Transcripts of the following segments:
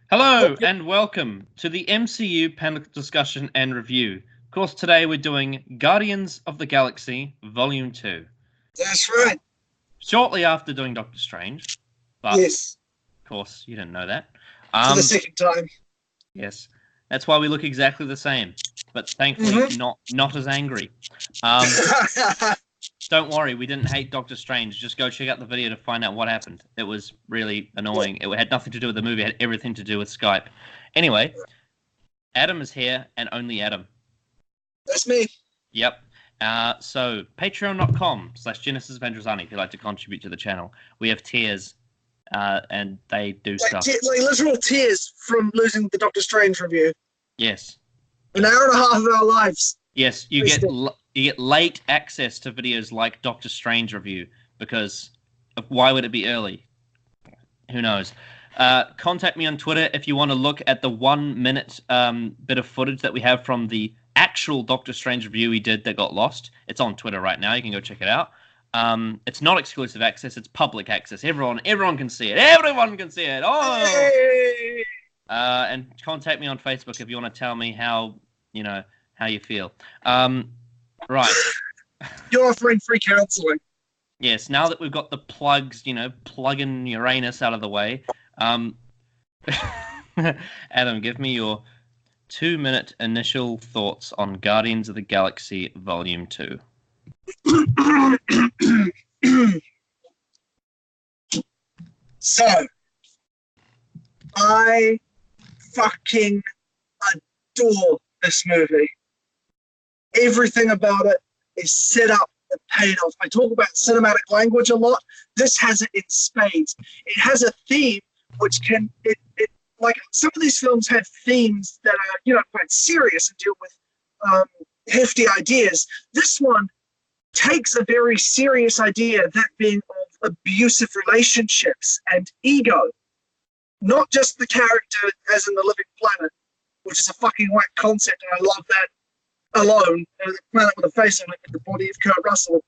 Hello and welcome to the MCU panel discussion and review. Of course, today we're doing Guardians of the Galaxy Volume 2. That's right. Shortly after doing Doctor Strange, but Yes, of course you didn't know that. for the second time. Yes, that's why we look exactly the same, but thankfully not as angry. Don't worry, we didn't hate Doctor Strange. Just go check out the video to find out what happened. It was really annoying. It had nothing to do with the movie. It had everything to do with Skype. Anyway, Adam is here, and only Adam. That's me. Yep. So, patreon.com/Genesis Vendrosani if you'd like to contribute to the channel. We have tiers, and they do stuff. Like literal tears from losing the Doctor Strange review. Yes. An hour and a half of our lives. Yes, you get late access to videos like Doctor Strange review, because why would it be early? Who knows? Contact me on Twitter if you want to look at the 1 minute bit of footage that we have from the actual Doctor Strange review we did that got lost. It's on Twitter right now. You can go check it out. It's not exclusive access. It's public access. Everyone can see it. Everyone can see it. Oh! Hey! And contact me on Facebook if you want to tell me how you feel. Right. You're offering free counseling. Yes, now that we've got the plugs, plug-in Uranus out of the way, Adam, give me your 2-minute initial thoughts on Guardians of the Galaxy Volume 2. So, I fucking adore this movie. Everything about it is set up and paid off. I talk about cinematic language a lot. This has it in spades. It has a theme which can like some of these films have themes that are quite serious and deal with hefty ideas. This one takes a very serious idea, that being of abusive relationships and ego. Not just the character as in The Living Planet, which is a fucking whack concept, and I love that alone, the planet with a face on it with the body of Kurt Russell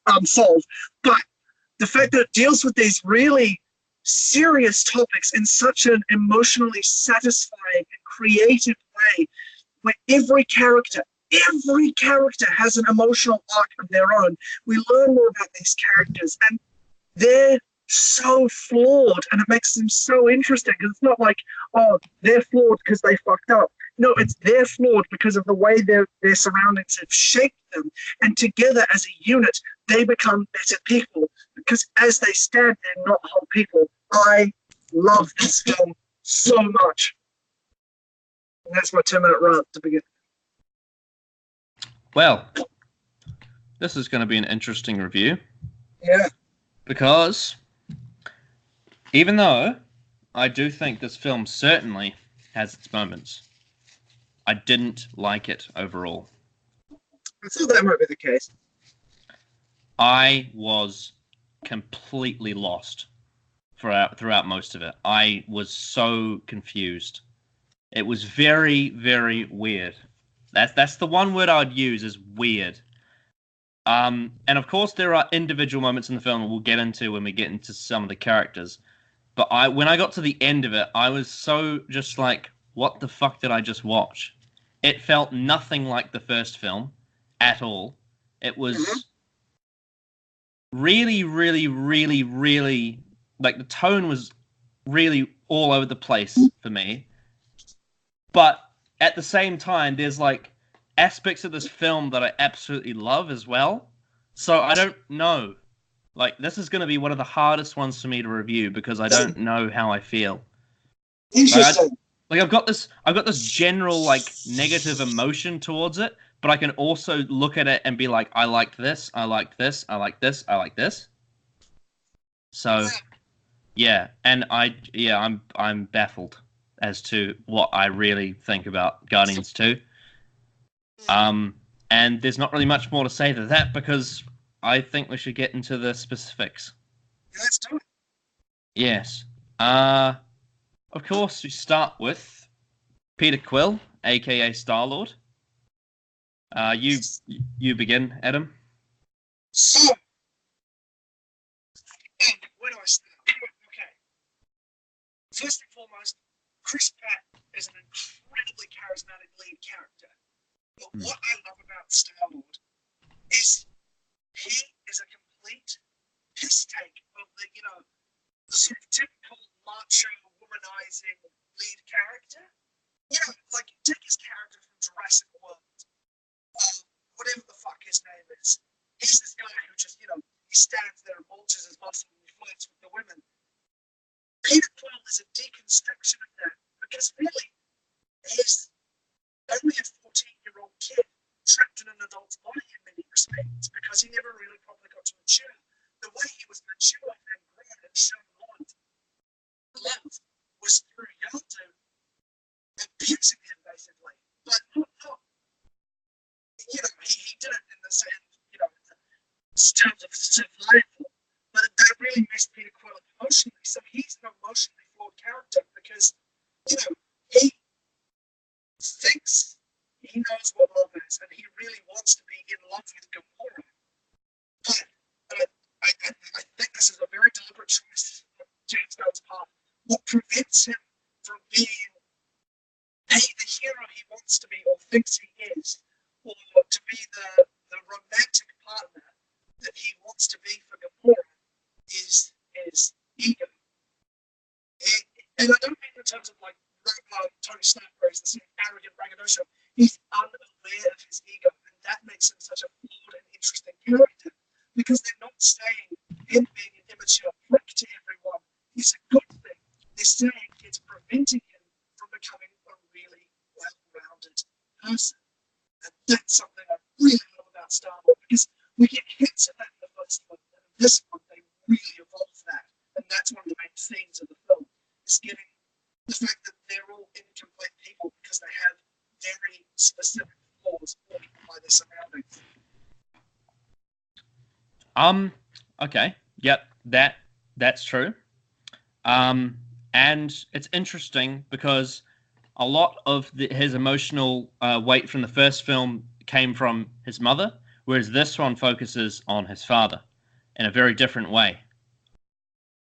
unsolved. But the fact that it deals with these really serious topics in such an emotionally satisfying and creative way, where every character has an emotional arc of their own. We learn more about these characters, and they're so flawed, and it makes them so interesting, because it's not like, oh, they're flawed because they fucked up. No, it's they're flawed because of the way their surroundings have shaped them, and together as a unit, they become better people, because as they stand, they're not whole people. I love this film so much. And that's my 2-minute rant to begin. Well, this is going to be an interesting review. Yeah. Because even though I do think this film certainly has its moments, I didn't like it overall. I thought that might be the case. I was completely lost throughout most of it. I was so confused. It was very, very weird. That's the one word I would use, is weird. And of course there are individual moments in the film we'll get into when we get into some of the characters. But when I got to the end of it, I was so just like, what the fuck did I just watch? It felt nothing like the first film at all. It was really, really, really, really, like the tone was really all over the place for me. But at the same time, there's like aspects of this film that I absolutely love as well. So I don't know. Like, this is going to be one of the hardest ones for me to review, because I don't know how I feel. Interesting. I've got this general like negative emotion towards it, but I can also look at it and be like, I like this, I like this, I like this, I like this. So yeah, and I'm baffled as to what I really think about Guardians 2. And there's not really much more to say to that, because I think we should get into the specifics. Let's do it. Yes. Of course, we start with Peter Quill, aka Star-Lord. You begin, Adam. So, and where do I start? Okay. First and foremost, Chris Pratt is an incredibly charismatic lead character. But what I love about Star-Lord is he is a complete piss take of the, the sort of typical macho, womanizing lead character. Like, take his character from Jurassic World, whatever the fuck his name is. He's this guy who just, he stands there and bulges his muscle and he flirts with the women. Peter Quill is a deconstruction of that, because really, he's only a 14-year-old kid trapped in an adult's body in many respects, because he never really properly got to mature. The way he was matured and grown and shown love was through Yondu abusing him, basically. But not he did it in the terms of survival, but that really messed Peter Quill up emotionally. So he's an emotionally flawed character because, he thinks he knows what love is, and he really wants to be in love with Gamora. But I think this is a very deliberate choice on James Gunn's part. What prevents him from being the hero he wants to be or thinks he is, or to be the romantic partner that he wants to be for Gamora, is ego. And I don't mean in terms of like Tony Stark, where he's this arrogant braggadocio. He's unaware of his ego, and that makes him such a flawed and interesting character, because they're not saying him being an immature prick to everyone is a good thing. They're saying it's preventing him from becoming a really well-rounded person. And that's something I really love about Star-Lord, because we get hints of that in the first one, and in this one they really evolve that. And that's one of the main themes of the film, is getting the fact that they're all incomplete people because they have very specific flaws brought by their surroundings. Okay. Yep. That's true. And it's interesting because a lot of his emotional weight from the first film came from his mother, whereas this one focuses on his father in a very different way.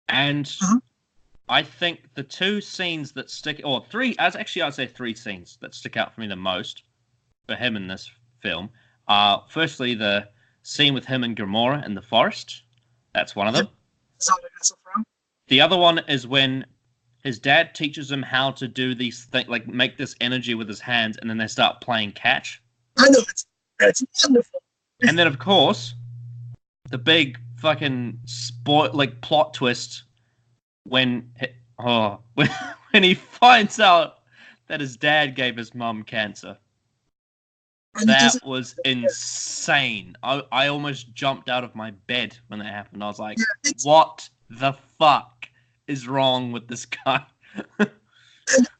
And I think the two scenes that stick, or three, I'd say three scenes that stick out for me the most for him in this film are, firstly, the scene with him and Gamora in the forest. That's one of them. The other one is when his dad teaches him how to do these things, like make this energy with his hands, and then they start playing catch. I know, it's wonderful. And then, of course, the big fucking plot twist when he finds out that his dad gave his mum cancer. That was insane. I almost jumped out of my bed when that happened. I was like, what the fuck is wrong with this guy? And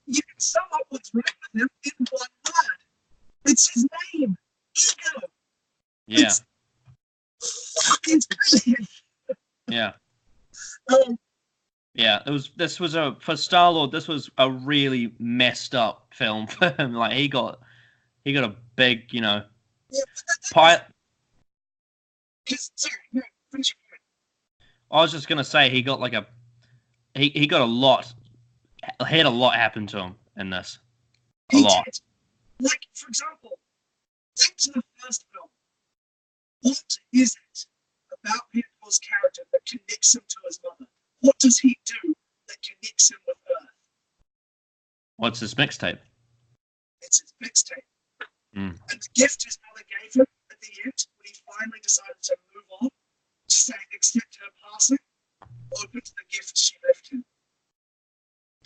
you can sum up what's right with him in one word. It's his name. Ego. Yeah. It's brilliant. Yeah. Yeah, for Star-Lord, this was a really messed up film for him. Like he got a big, I was just gonna say he got he got a lot. He had a lot happen to him in this. A lot. Did. Like, for example, think to the first film. What is it about Peter Quill's character that connects him to his mother? What does he do that connects him with Earth? What's his mixtape? It's his mixtape. Mm. And the gift his mother gave him at the end, when he finally decided to move on, to say, accept her passing, opened the gift she left him.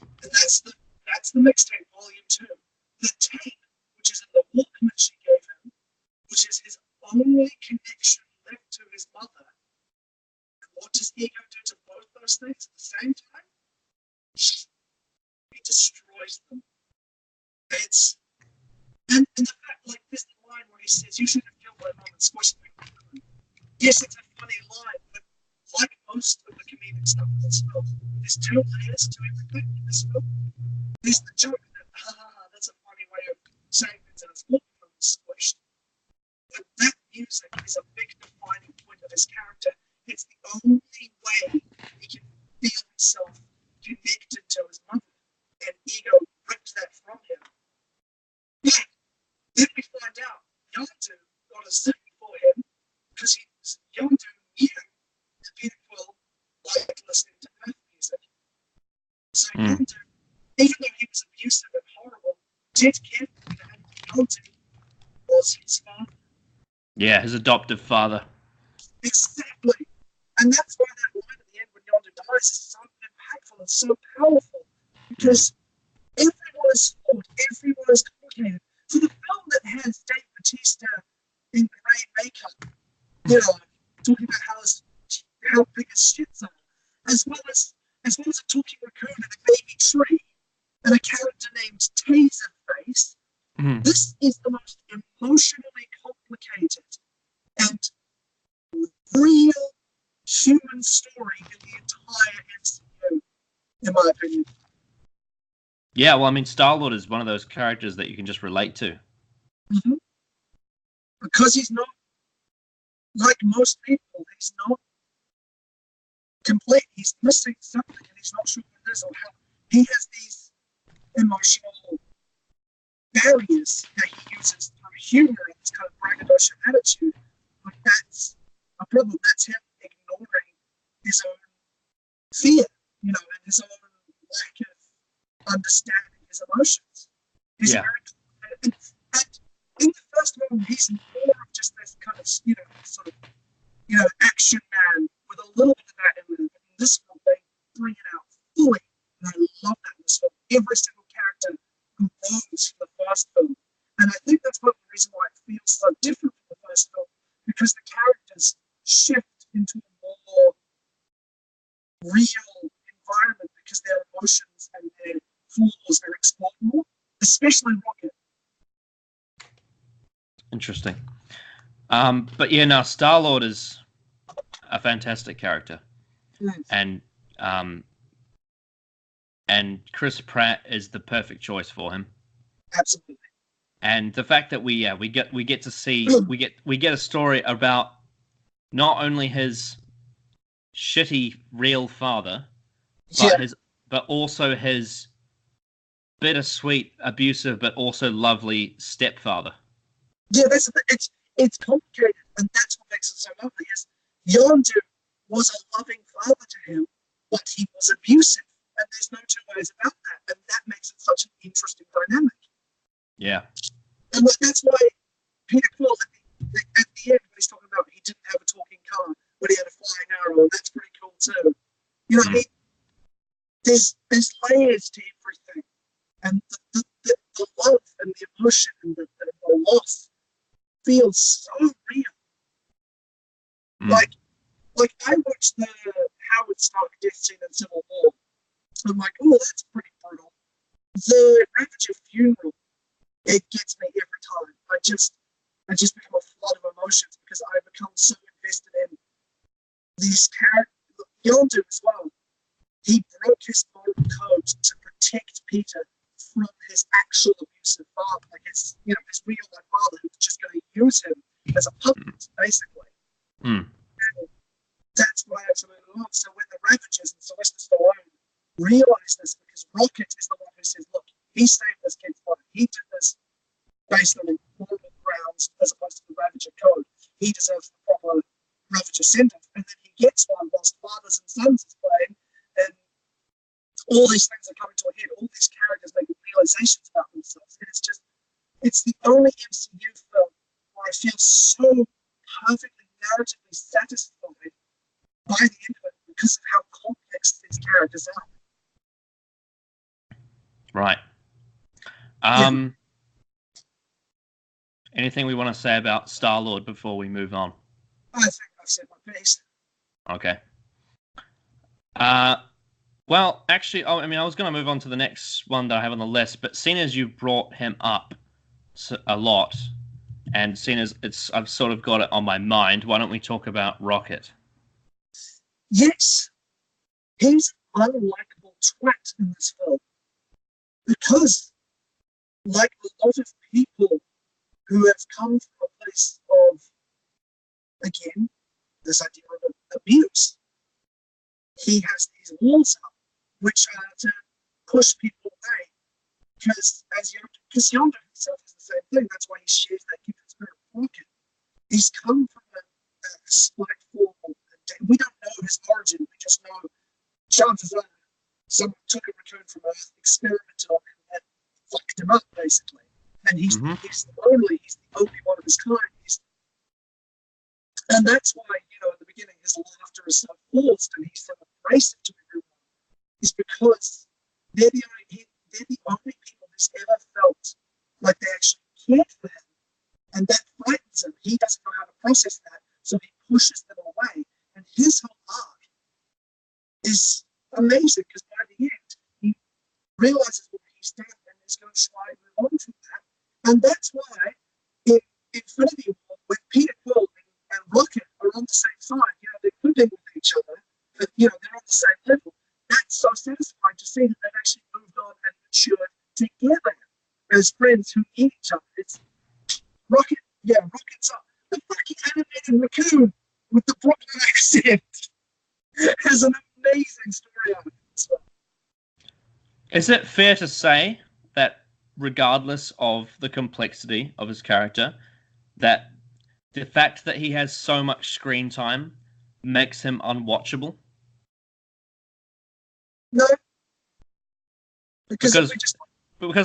And that's the mixtape, volume 2. The tape, which is in the Walkman she gave him, which is his only connection left to his mother. And what does Ego do to both those things at the same time? He destroys them. And the fact, like, this line where he says, you should have killed my mom and squished me. Yes, it's a funny line, but like most of the comedic stuff in this film, there's two layers to everything in this film. There's the joke that, that's a funny way of saying things, and it's all squished. But that music is a big defining point of his character. It's the only way he can feel himself connected to his mother. And Ego So Mm. Yondu, even though he was abusive and horrible, did care for Peter, and Yondu was his father. Yeah, his adoptive father. Exactly. And that's why that line at the end when Yondu dies is so impactful and so powerful. Because everyone is flawed, everyone is complicated. For the film that has Dave Bautista in grey makeup, you know, talking about how big his shits are, as well as a talking raccoon and a baby tree, and a character named Taserface, this is the most emotionally complicated and real human story in the entire MCU, in my opinion. Yeah, well, I mean, Star-Lord is one of those characters that you can just relate to. Mm-hmm. Because he's not, like most people, he's not complete. He's missing something and he's not sure what it is or how. He has these emotional barriers that he uses through humor and this kind of braggadocious attitude. But that's a problem. That's him ignoring his own fear, you know, and his own lack of understanding his emotions. He's Yeah. very, and in the first movie, he's more of just this kind of, you know, sort of, you know, action man with a little bit of that in there. But in this film, they bring it out fully, and I love that in this film. Every single character who grows from the first film, and I think that's one of the reasons why it feels so different from the first film, because the characters shift into a more real environment because their emotions and their flaws are explored more, especially Rocket. Interesting. But yeah, now Star-Lord is a fantastic character, and Chris Pratt is the perfect choice for him. Absolutely. And the fact that we get to see we get a story about not only his shitty real father, but also his bittersweet, abusive, but also lovely stepfather. Yeah, it's complicated, and that's what makes it so lovely. Is Yondu was a loving father to him, but he was abusive, and there's no two ways about that, and that makes it such an interesting dynamic. Yeah, and that's why Peter Quill at the end when he's talking about he didn't have a talking car, but he had a flying arrow, and that's pretty cool too. You know, there's layers to everything, and the love and the emotion and the loss feels so real. Like I watched the Howard Stark death scene in Civil War. I'm like, oh, that's pretty brutal. The Ravager funeral, it gets me every time. I just become a flood of emotions because I become so invested in these characters. Yondu as well. He broke his moral code to protect Peter from his actual abusive father, like his real life father, who's just going to use him as a puppet, basically. And that's what I absolutely love. So when the Ravagers and Sylvester Stallone realize this, because Rocket is the one who says, "Look, he saved this kid's life. He did this based on moral grounds as opposed to the Ravager code. He deserves the proper Ravager sentence." And then he gets one whilst Fathers and Sons is playing, and all these things are coming to a head. All these characters making realizations about themselves. And it's the only MCU film where I feel so perfectly narratively satisfied by the end of it because of how complex these characters are. Right. Anything we want to say about Star-Lord before we move on? I think I've said my piece. Okay. Well, actually, I was going to move on to the next one that I have on the list, but seeing as you brought him up a lot, and seeing as I've sort of got it on my mind, why don't we talk about Rocket? Yes, he's an unlikable twat in this film because, like a lot of people who have come from a place of, again, this idea of abuse, he has these walls up, which are to push people away. Because Yondu himself is the same thing. That's why he shares that gifted spirit of Rocket. He's come from a spiteful. We don't know his origin. We just know chances are someone took a raccoon from Earth, experimented on him, and fucked him up, basically. And he's the only one of his kind. And that's why, in the beginning, his laughter is so forced and he's so abrasive to everyone. Is because they're the only people who's ever felt like they actually cared for him. And that frightens him. He doesn't know how to process that, so he pushes them away. And his whole arc is amazing because by the end, he realizes what he's done and is going to try and move on from that. And that's why in Infinity War, when Peter Quill and Rocket are on the same side, they're cooking with each other, but they're on the same level. That's so satisfying to see that they've actually moved on and matured together as friends who need each other. It's Rocket's up. The fucking animated raccoon with the Brooklyn accent has an amazing story on it as well. Is it fair to say that regardless of the complexity of his character, that the fact that he has so much screen time makes him unwatchable? No. Because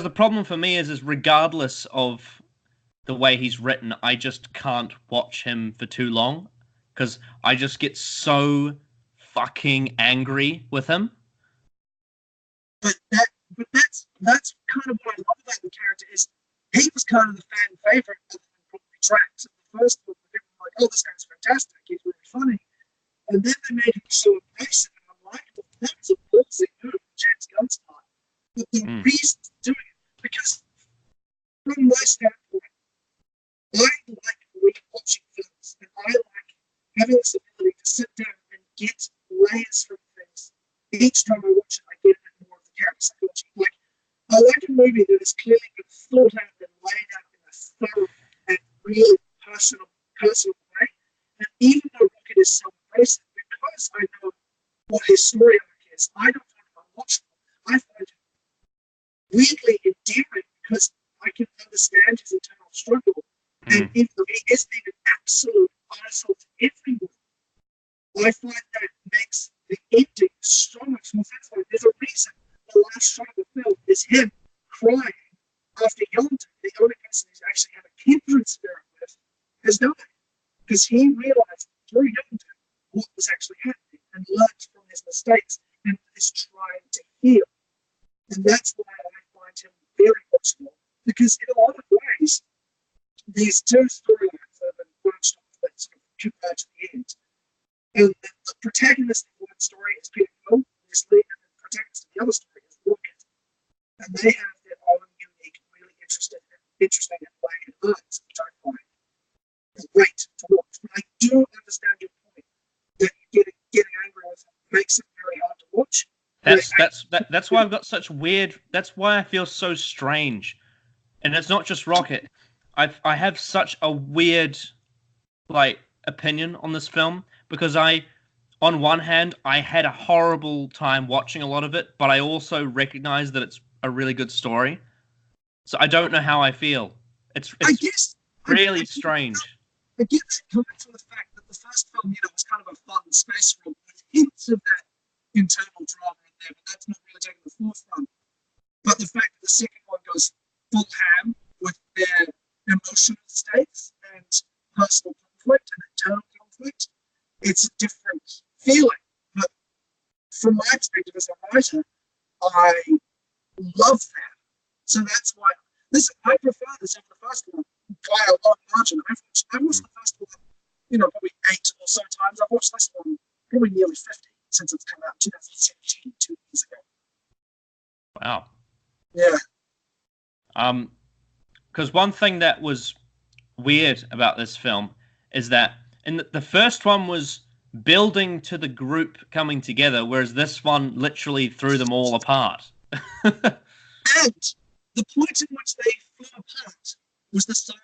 the problem for me is regardless of the way he's written, I just can't watch him for too long because I just get so fucking angry with him. But that's kind of what I love about the character is he was kind of the fan favorite other than probably Drax. In the first book, people were like, "Oh, this guy's fantastic. He's really funny," and then they made him so aggressive and unlikable. That was a ballsy move on James Gunn's part. But the reason for doing it, because from my standpoint, I like rewatching films, and I like having this ability to sit down and get layers from things. Each time I watch it, I get a bit more of the character psychology. I like a movie that has clearly been thought out and laid out in a thorough and really personal way. And even though Rocket is so abrasive, because I know what his story arc is, I don't find it unwatchable. I find it weirdly endearing because I can understand his internal struggle. And even though he is being an absolute arsehole to everyone, I find that makes the ending so much more satisfying. There's a reason the last shot of the film is him crying after Yondu, the only person he's actually had a kindred spirit with, has died. Because he realized through Yondu what was actually happening and learned from his mistakes and is trying to heal. And that's why I find him very watchable. Because in a lot of ways, these two storylines have been branched off that sort of converge at the end. And the protagonist of one story is Peter Quill, obviously, and the protagonist of the other story is Rocket. And they have their own unique, really interesting and playing arcs, which I find is great to watch. But I do understand your point that getting angry with him makes it very hard to watch. That's why I've got such weird. That's why I feel so strange, and it's not just Rocket. I have such a weird, opinion on this film because on one hand, I had a horrible time watching a lot of it, but I also recognize that it's a really good story. So I don't know how I feel. It's really strange. I get that coming from the fact that the first film, was kind of a fun space film with hints of that internal drama in there, but that's not really taking the forefront. But the fact that the second one goes full ham with their emotional states and personal conflict and internal conflict, it's a different feeling. But from my perspective as a writer, I love that. So that's why I prefer this over the first one by a long margin. I've watched the first one, probably 8 or so times. I've watched this one probably nearly 50 since it's come out in 2017, 2 years ago. Wow. Yeah. Because one thing that was weird about this film is that in the first one was building to the group coming together, whereas this one literally threw them all apart. And the point in which they flew apart was the song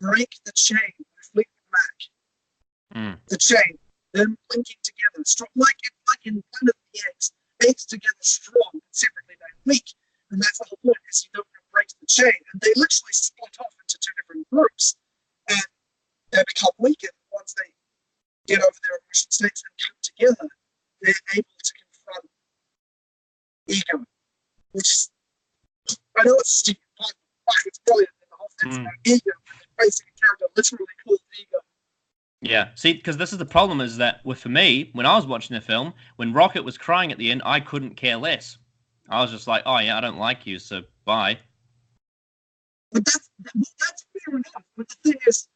"Break the Chain" by Fleetwood Mac. The chain, them linking together, strong, like in Planet of the Apes, apes together strong, and separately they weak. And that's the whole point, is you don't break the chain. And they literally split off into 2 different groups. And they become weaker once they get over their emotional states and come together. They're able to confront ego, which I know it's a stupid point, but it's brilliant. And the whole thing's about ego, and they're basing a character literally called Ego. Yeah, see, because this is the problem is that for me, when I was watching the film, when Rocket was crying at the end, I couldn't care less. I was just like, oh yeah, I don't like you, so bye. But that's fair enough. But the thing is,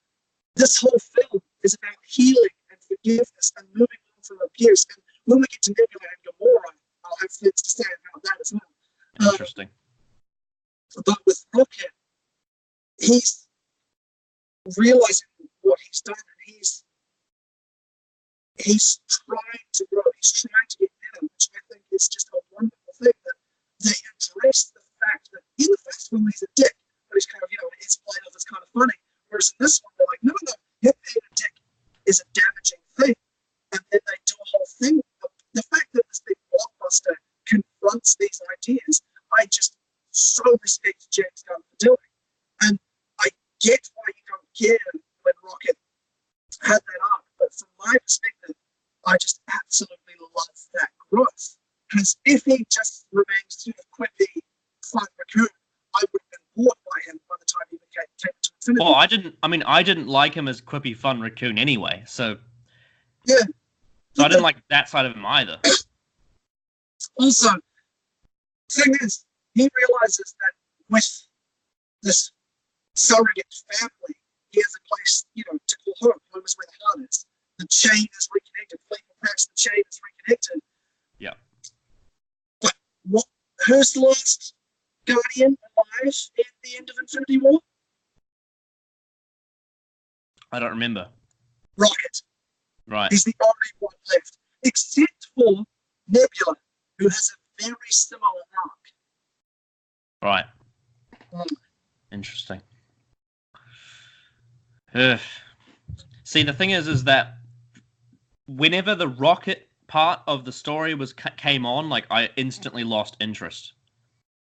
this whole film is about healing and forgiveness and moving on from abuse. And when we get to Nebula and Gamora, I'll have things to say about that as well. Interesting. But with Rocket, he's realizing what he's done, and he's trying to grow. He's trying to get better, which I think is just a wonderful thing that they address the fact that in the first film he's a dick, but he's kind of, it's played off as kind of funny. Whereas in this one, they're like, no, him being a dick is a damaging thing. And then they do a whole thing. The fact that this big blockbuster confronts these ideas, I just so respect James Gunn for doing. And I get why you don't care when Rocket had that arc, but from my perspective, I just absolutely love that growth. Because if he just remains sort of quippy, fun raccoon, I would have been bored by him by the time he came to Infinity. Well, I didn't like him as quippy, fun raccoon anyway, so yeah. So I didn't like that side of him either. Also, the thing is, he realizes that with this surrogate family, he has a place, to call home. Home is where the heart is. The chain is reconnected. Perhaps the chain is reconnected. Yeah. But who's the last Guardian alive at the end of Infinity War? I don't remember. Rocket. Right. He's the only one left, except for Nebula, who has a very similar arc. Right. Interesting. Ugh. See, the thing is that whenever the Rocket part of the story came on, like, I instantly lost interest.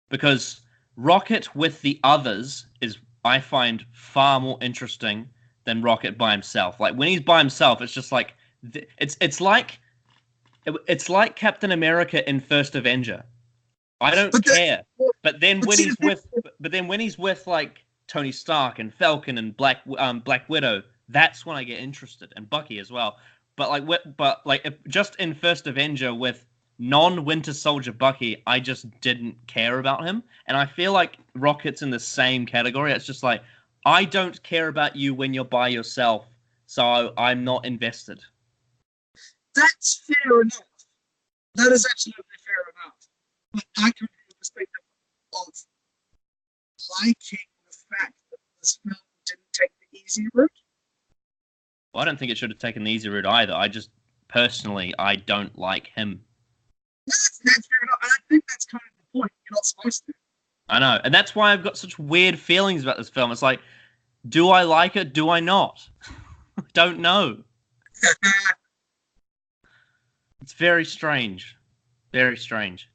Because Rocket with the others is, I find, far more interesting than Rocket by himself. Like, when he's by himself, it's just like, it's like Captain America in First Avenger. I don't care. But then when he's with like Tony Stark and Falcon and Black Widow, that's when I get interested, and Bucky as well. But just in First Avenger with non-Winter Soldier Bucky, I just didn't care about him, and I feel like Rocket's in the same category. It's just like, I don't care about you when you're by yourself, so I'm not invested. That's fair enough. That is absolutely fair enough. But I come from the perspective of liking the fact that this film didn't take the easy route. Well, I don't think it should have taken the easy route either. I just, personally, I don't like him. That's fair enough, and I think that's kind of the point. You're not supposed to. I know, and that's why I've got such weird feelings about this film. It's like, do I like it? Do I not? I don't know. It's very strange. Very strange.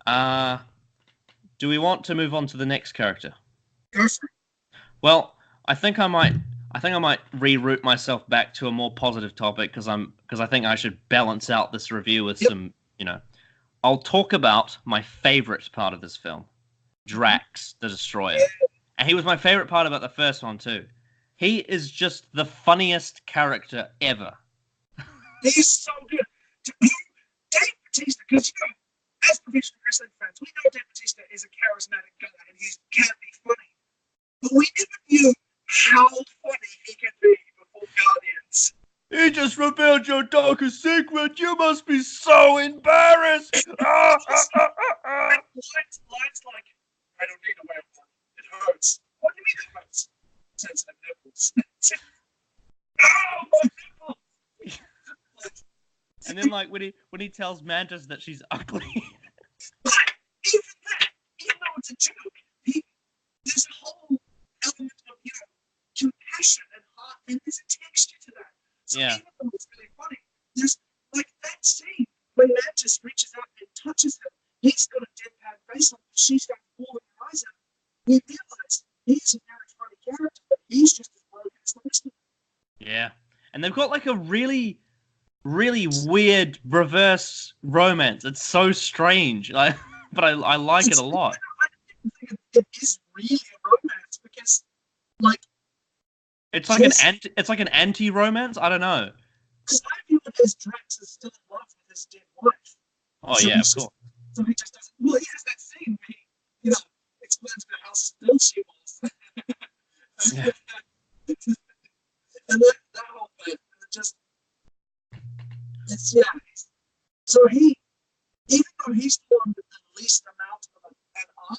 Do we want to move on to the next character? Go for it. Well, I think I might reroute myself back to a more positive topic because I think I should balance out this review with some, I'll talk about my favorite part of this film, Drax the Destroyer. And he was my favorite part about the first one too. He is just the funniest character ever. He's so good. Dave Bautista, because as professional wrestling fans, we know Dave Bautista is a charismatic guy and he can be funny. But we never knew how funny he can be before Guardians. He just revealed your darkest secret. You must be so embarrassed. Lines like, I don't need a weapon. It hurts. What do you mean it hurts? Sensitive nipples. Oh, my nipples! And then, like, when he tells Mantis that she's ugly. But even that, even though it's a joke, there's a whole element of, compassion and heart, and there's a texture to that. So even though it's really funny, there's, like, that scene when Mantis reaches out and touches him, he's got a deadpan face on, she's got bawling her eyes out. We realize he's a very funny character, but he's just as broken as the rest of them. Yeah. And they've got, like, a really, really weird reverse romance. It's so strange. Like, but I like it a lot. I don't think it is really a romance because, like, It's like an anti-romance. I don't know. because I view it as Drax is still in love with his dead wife. Oh So yeah, of course. So he just doesn't. Well, he has that scene where he, explains about how still she was. Yeah. And that whole bit, and it just, it's, yeah. So even though he's formed the least amount of an arc,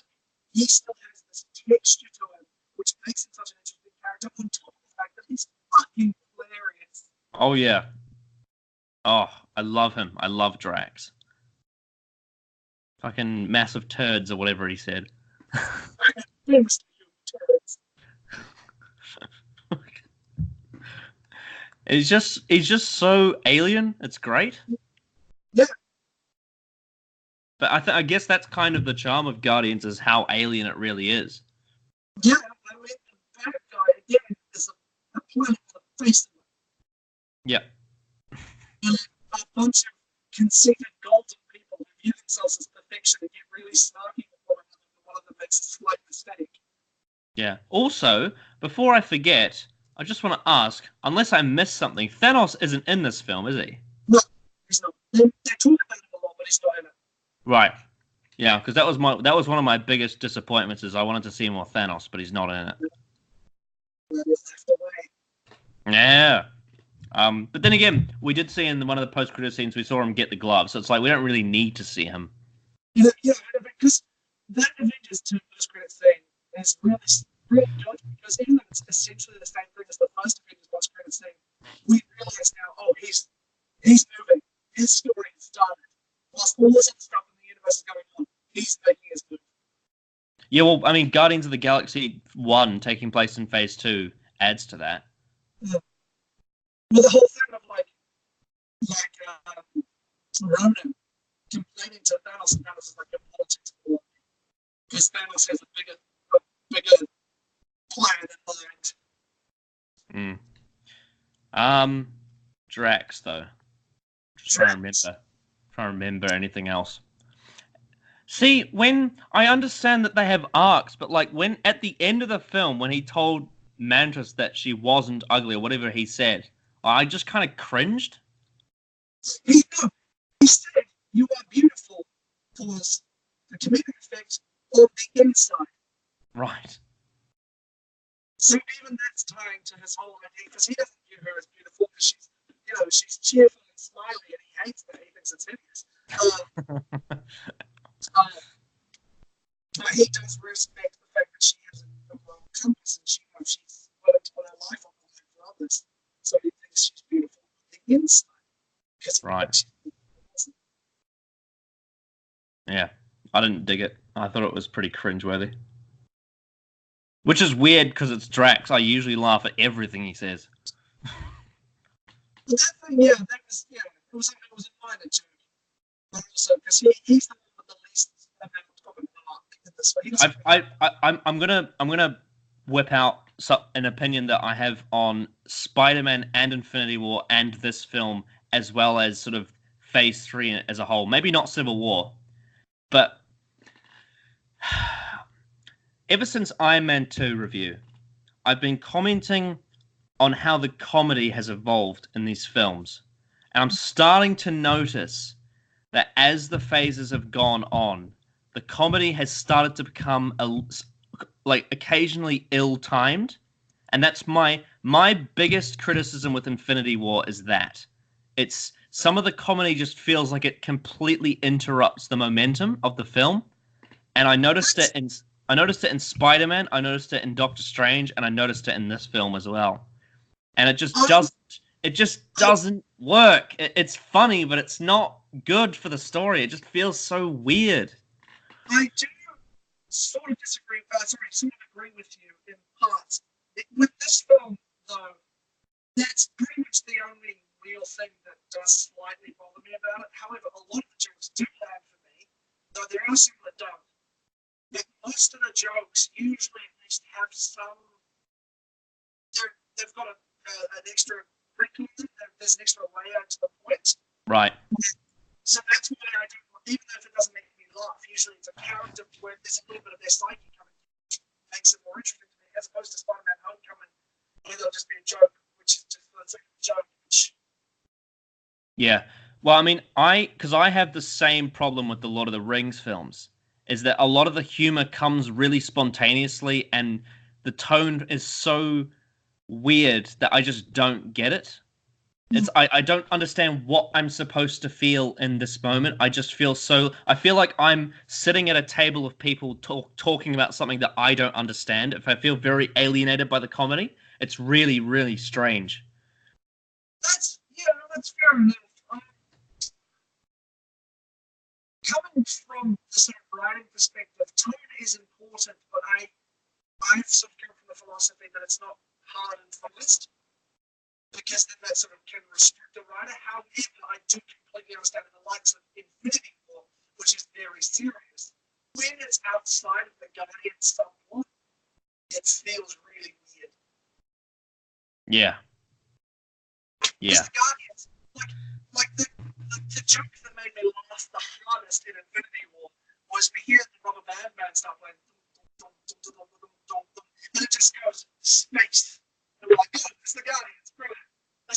he still has this texture to him, which makes him such an interesting character, on top of the fact that he's fucking hilarious. Oh yeah. Oh, I love him. I love Drax. Fucking massive turds or whatever he said. Famously human turds. He's just so alien. It's great. Yeah. But I guess that's kind of the charm of Guardians, is how alien it really is. Yeah, I mean, the bad guy, again, is a planet with a face of it. Yeah. And a bunch of conceited golden people who view themselves as perfection and get really snarky with one another when one of them makes a slight mistake. Yeah. Also, before I forget, I just want to ask, unless I missed something, Thanos isn't in this film, is he? No, he's not. They talk about him a lot, but he's not in it. Right. Yeah, because that was one of my biggest disappointments. Is I wanted to see more Thanos, but he's not in it. Yeah. But then again, we did see in one of the post-credit scenes, we saw him get the glove, so it's like we don't really need to see him. Yeah, because that Avengers 2 post-credit scene is really, really good, because even though it's essentially the same thing as the first Avengers post-credit scene, we realize now, oh, he's moving. His story is done. Whilst all this other stuff in the universe is going on, he's making his move. Yeah, well, I mean, Guardians of the Galaxy 1 taking place in Phase 2 adds to that. Yeah. Well, the whole thing of Ronan complaining to Thanos, and Thanos is like, your politics war, because Thanos has a bigger plan in mind. Drax though. Just trying to remember anything else. See, when I understand that they have arcs, but like when at the end of the film, when he told Mantis that she wasn't ugly or whatever he said, I just kind of cringed. He said, you are beautiful for the comedic effect on the inside. Right. So even that's tying to his whole idea, because he doesn't view her as beautiful, because she's cheerful and smiley, and he hates that. He thinks it's hideous. But he does respect the fact that she has a moral compass, and she's willing to put her life on the line for others. So he thinks she's beautiful on the inside. Right. Yeah, I didn't dig it. I thought it was pretty cringeworthy. Which is weird because it's Drax. I usually laugh at everything he says. But that thing, it was a minor joke. But also, because he's the one with the least amount of an arc in this way. I'm gonna whip out an opinion that I have on Spider-Man and Infinity War and this film, as well as sort of Phase 3 as a whole. Maybe not Civil War, but ever since Iron Man 2 review, I've been commenting on how the comedy has evolved in these films. And I'm starting to notice that as the phases have gone on, the comedy has started to become occasionally ill-timed. And that's my biggest criticism with Infinity War is that. It's some of the comedy just feels like it completely interrupts the momentum of the film. And I noticed it in Spider-Man, I noticed it in Doctor Strange, and I noticed it in this film as well. And it just doesn't work. It's funny, but it's not good for the story. It just feels so weird. I do sort of disagree. Sort of agree with you in parts. With this film, though, that's pretty much the only real thing that does slightly bother me about it. However, a lot of the jokes do land for me, though there are some that don't. But most of the jokes usually at least have some. They've got an extra wrinkle in them. There's an extra layer to the point. Right. So that's why I do, even though if it doesn't make me laugh. Usually it's a character where there's a little bit of their psyche coming in, makes it more interesting to me, as opposed to Spider-Man Homecoming, where they'll just be a joke, which is just for the sake of a joke. Yeah. Well, I mean, because I have the same problem with the Lord of the Rings films, is that a lot of the humor comes really spontaneously, and the tone is so weird that I just don't get it. I don't understand what I'm supposed to feel in this moment. I feel like I'm sitting at a table of people talking about something that I don't understand. If I feel very alienated by the comedy, it's really, really strange. That's fair enough. Coming from the sort of writing perspective, tone is important, but I've sort of come from the philosophy that it's not hard and fast, because then that sort of can restrict the writer. However, I do completely understand in the likes of Infinity War, which is very serious. When it's outside of the Guardian subplot, it feels really weird. Yeah. Yeah. The Guardians, like the joke that made me laugh the hardest in Infinity War was we hear the rubber band start playing, and it just goes space. And we're like, oh, it's the Guardians, brilliant. I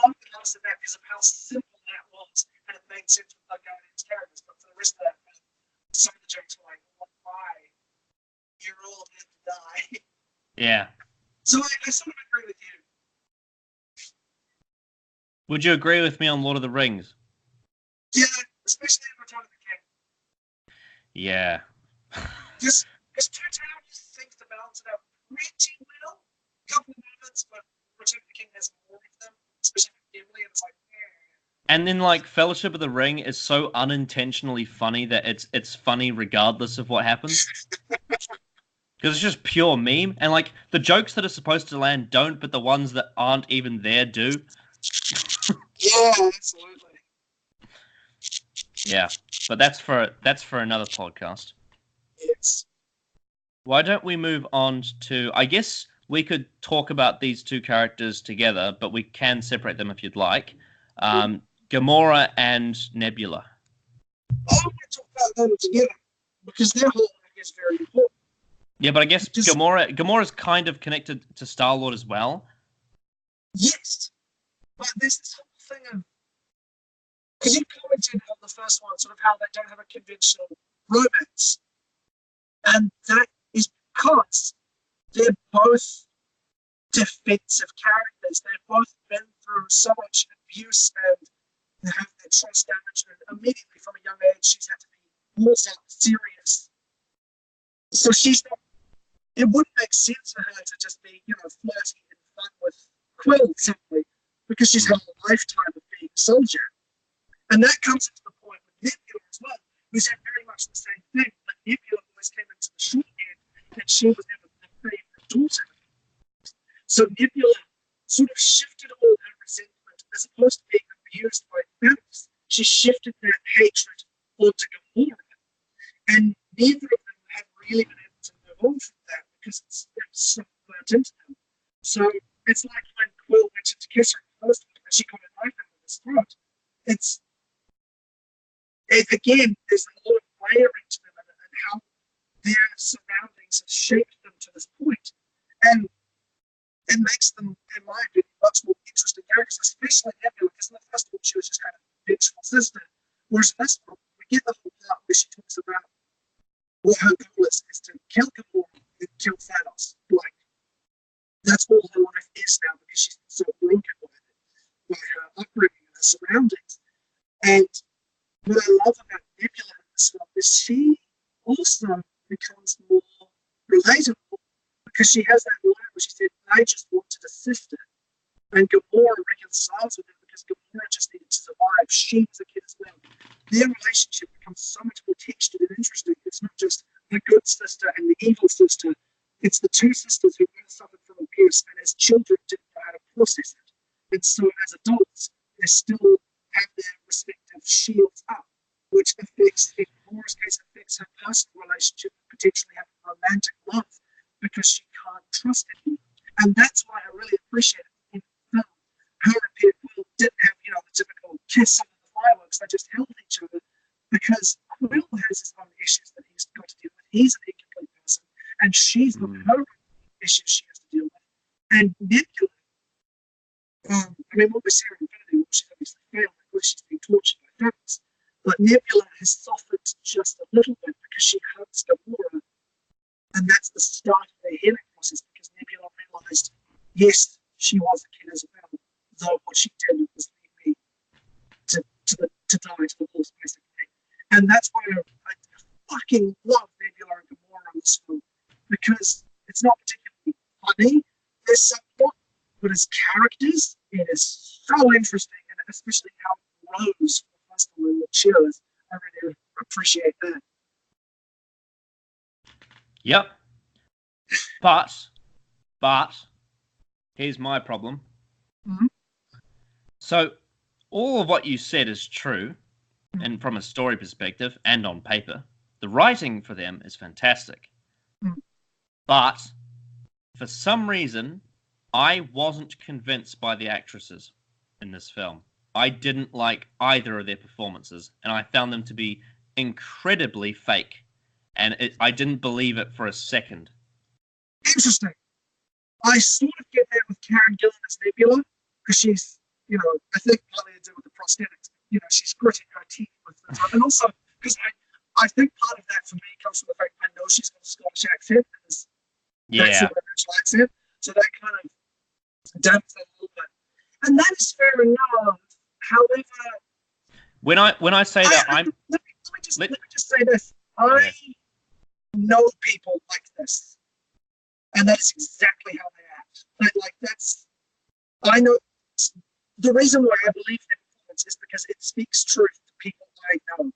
love the house of that because of how simple that was, and it made sense with the Guardians characters. But for the rest of that film, some of the jokes were like, why? You're all going to die. Yeah. So I sort of agree with you. Would you agree with me on Lord of the Rings? Yeah, especially in Return of the King. Yeah. Just because Two Towers seems to balance it out pretty well. A couple of moments, but Return of the King has more of them, especially with Gimli, and it's like, And then like Fellowship of the Ring is so unintentionally funny that it's funny regardless of what happens. Because it's just pure meme, and like the jokes that are supposed to land don't, but the ones that aren't even there do. Yeah, absolutely. Yeah, but that's for another podcast. Yes. Why don't we move on to? I guess we could talk about these two characters together, but we can separate them if you'd like. Gamora and Nebula. I want to talk about them together because their whole arc is very important. Yeah, but I guess Gamora's kind of connected to Star-Lord as well. Yes, but there's this whole thing of, because you commented on the first one, sort of how they don't have a conventional romance, and that is because they're both defensive characters. They've both been through so much abuse and they have their trust damaged, and immediately from a young age she's had to be more serious. So she's not. It wouldn't make sense for her to just be, flirty and fun with Quill simply because she's had a lifetime of being a soldier. And that comes into the point with Nebula as well, who said very much the same thing. But Nebula always came into the short end, and she was never the favorite daughter. So Nebula sort of shifted all her resentment, as opposed to being abused by Mantis. She shifted that hatred onto Gamora, and neither of them have really been able to move on from that because it's so burnt into them. So it's like when Quill went to kiss her first time and she got a knife out of his throat. Again, there's a lot of layering to them and how their surroundings have shaped them to this point. And it makes them, in my opinion, much more interesting characters, especially Nebula, because in the first one she was just kind of a vengeful sister. Whereas in this one, we get the whole part where she talks about what her goal is to kill Gamora and kill Thanos. Like, that's all her life is now because she's so broken by her upbringing and her surroundings. And what I love about Nebula in this film is she also becomes more relatable because she has that line where she said, I just wanted a sister. And Gamora reconciles with her because Gamora just needed to survive. She was a kid as well. Their relationship becomes so much more textured and interesting. It's not just the good sister and the evil sister. It's the two sisters who both suffered from abuse and as children didn't know how to process it. And so as adults, they still have their respective shields up, which affects, in Gamora's case, affects her personal relationship and potentially having romantic love because she can't trust anyone. And that's why I really appreciate it in the film. Her and Peter Quill didn't have, the typical kiss under the fireworks. They just held each other because Quill issues that he's got to deal with. He's an incomplete person, and she's got her issues she has to deal with. And Nebula, I mean, what we see in Infinity War, she's obviously failed because she's being tortured by Thanos. But Nebula has softened just a little bit because she hugs Gamora, and that's the start of their healing process because Nebula realized, yes, she was a kid as well, though what she did was lead me to die to the horse, basically. And that's why I fucking love Nebula and Gamora in this film, because it's not particularly funny. There's some plot, but as characters, it is so interesting, and especially how Rose from Hustle and the Cheers, I really appreciate that. Yep. But here's my problem. Mm-hmm. So all of what you said is true, and from a story perspective and on paper, the writing for them is fantastic. But for some reason, I wasn't convinced by the actresses in this film. I didn't like either of their performances, and I found them to be incredibly fake. And I didn't believe it for a second. Interesting. I sort of get that with Karen Gillan as Nebula, because she's, I think partly to do with the prosthetics. She's gritting her teeth with the time. And also, because I think part of that for me comes from the fact I know she's got a Scottish accent. That's an original accent. So that kind of dampens that a little bit. And that is fair enough. However, when I say that, let me just say this. I know people like this, and that is exactly how they act. I know the reason why I believe their performance is because it speaks truth to people I know,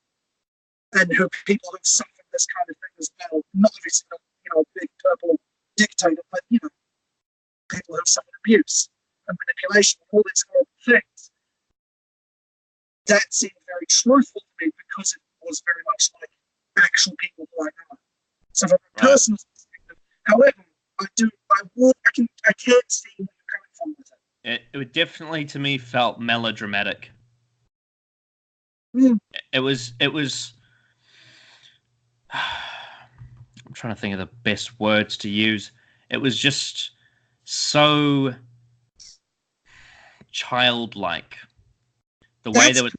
and people who've suffered this kind of thing as well. Not obviously not, a big purple dictator, but people who've suffered abuse and manipulation, all these horrible things. That seemed very truthful to me because it was very much like actual people who I know. So from a personal perspective, however, I can't see where you're coming from with it. It definitely, to me, felt melodramatic. It was. I'm trying to think of the best words to use. It was just so childlike. The way there was.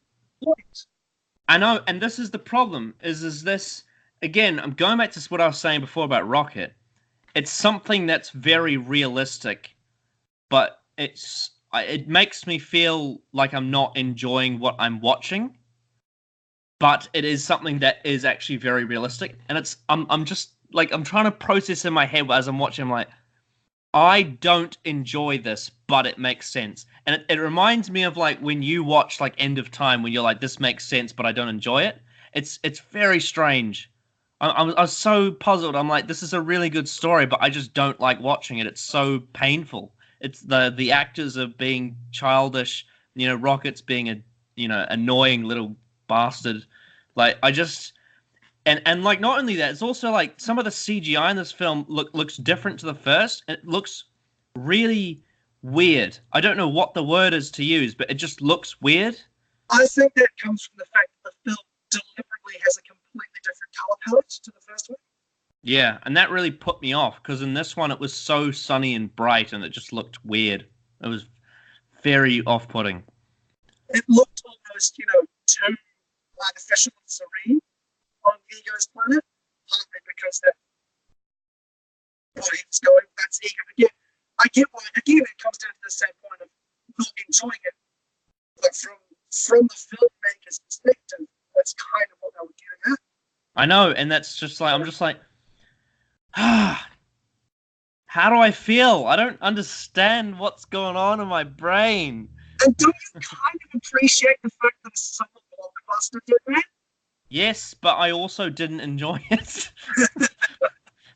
I know, and this is the problem. Is this again? I'm going back to what I was saying before about Rocket. It's something that's very realistic, but it makes me feel like I'm not enjoying what I'm watching. But it is something that is actually very realistic, and I'm just like I'm trying to process in my head as I'm watching. I'm like, I don't enjoy this, but it makes sense. And it reminds me of like when you watch like End of Time, when you're like, this makes sense, but I don't enjoy it. It's very strange. I was so puzzled. I'm like, this is a really good story, but I just don't like watching it. It's so painful. It's the actors are being childish. Rocket's being a annoying little bastard. Like I just. And like not only that, it's also like some of the CGI in this film looks different to the first. It looks really weird. I don't know what the word is to use, but it just looks weird. I think that comes from the fact that the film deliberately has a completely different color palette to the first one. Yeah, and that really put me off because in this one it was so sunny and bright, and it just looked weird. It was very off-putting. It looked almost, too artificial and serene on Ego's planet, partly because that what he was going, that's Ego. Again, I get why. Again, it comes down to the same point of not enjoying it, but from the filmmaker's perspective, that's kind of what they were getting at. I know, and that's just like I'm just like, how do I feel? I don't understand what's going on in my brain. And don't you kind of appreciate the fact that it's somewhat blockbuster did that? Yes, but I also didn't enjoy it.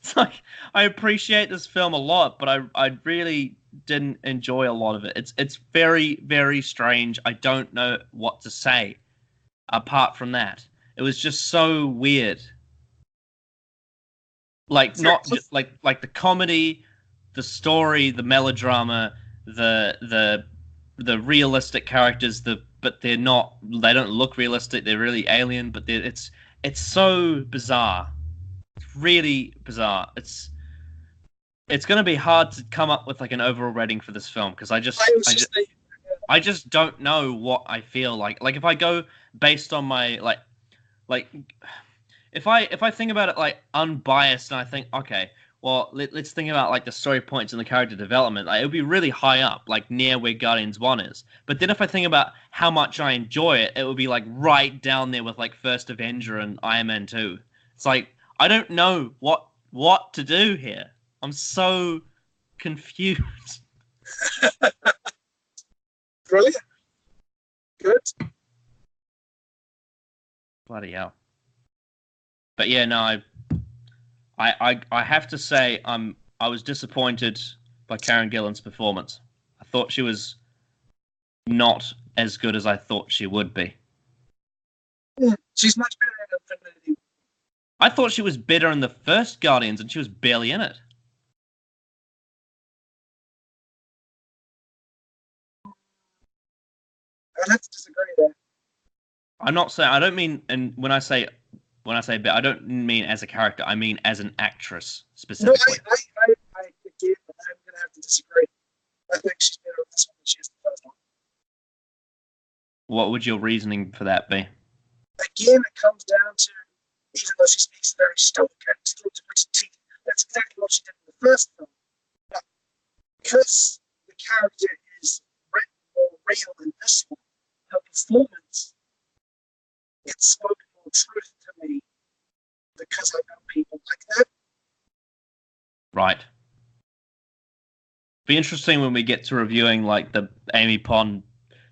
It's like I appreciate this film a lot, but I really didn't enjoy a lot of it. It's very, very strange. I don't know what to say apart from that. It was just so weird. Like not just like the comedy, the story, the melodrama, the realistic characters, but they don't look realistic. They're really alien, but it's it's so bizarre. It's really bizarre. It's going to be hard to come up with like an overall rating for this film because I just don't know what I feel like. Like if I go based on my like if I think about it like unbiased and I think okay, well let's think about like the story points and the character development. Like, it would be really high up, like near where Guardians 1 is. But then if I think about how much I enjoy it, it would be like right down there with like First Avenger and Iron Man 2. It's like I don't know what to do here. I'm so confused. Brilliant. Good. Bloody hell. But yeah, no, I have to say I was disappointed by Karen Gillan's performance. I thought she was not as good as I thought she would be. She's much better in Infinity. I thought she was better in the first Guardians and she was barely in it. I'd have to disagree there. I'm not saying I don't mean, and when I say better, I don't mean as a character. I mean as an actress specifically. No, I again, I'm going to have to disagree. I think she's better in this one than she is in the first one. What would your reasoning for that be? Again, it comes down to, even though she speaks very stoic and still to gritted teeth, that's exactly what she did in the first film. But because the character is written more real in this one, her performance, it spoke more truth to me because I know people like that. Right. Be interesting when we get to reviewing like the Amy Pond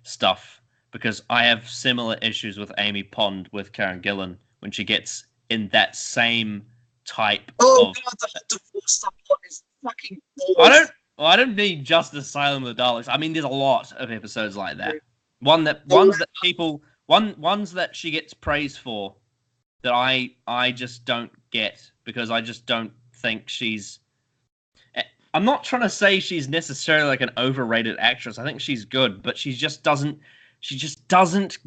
stuff, because I have similar issues with Amy Pond with Karen Gillan when she gets in that same type of... God, the divorce subplot is fucking awesome. I don't mean just Asylum of the Daleks. I mean, there's a lot of episodes like that. Ones that she gets praised for that I just don't get, because I just don't think she's... I'm not trying to say she's necessarily like an overrated actress. I think she's good, but she just doesn't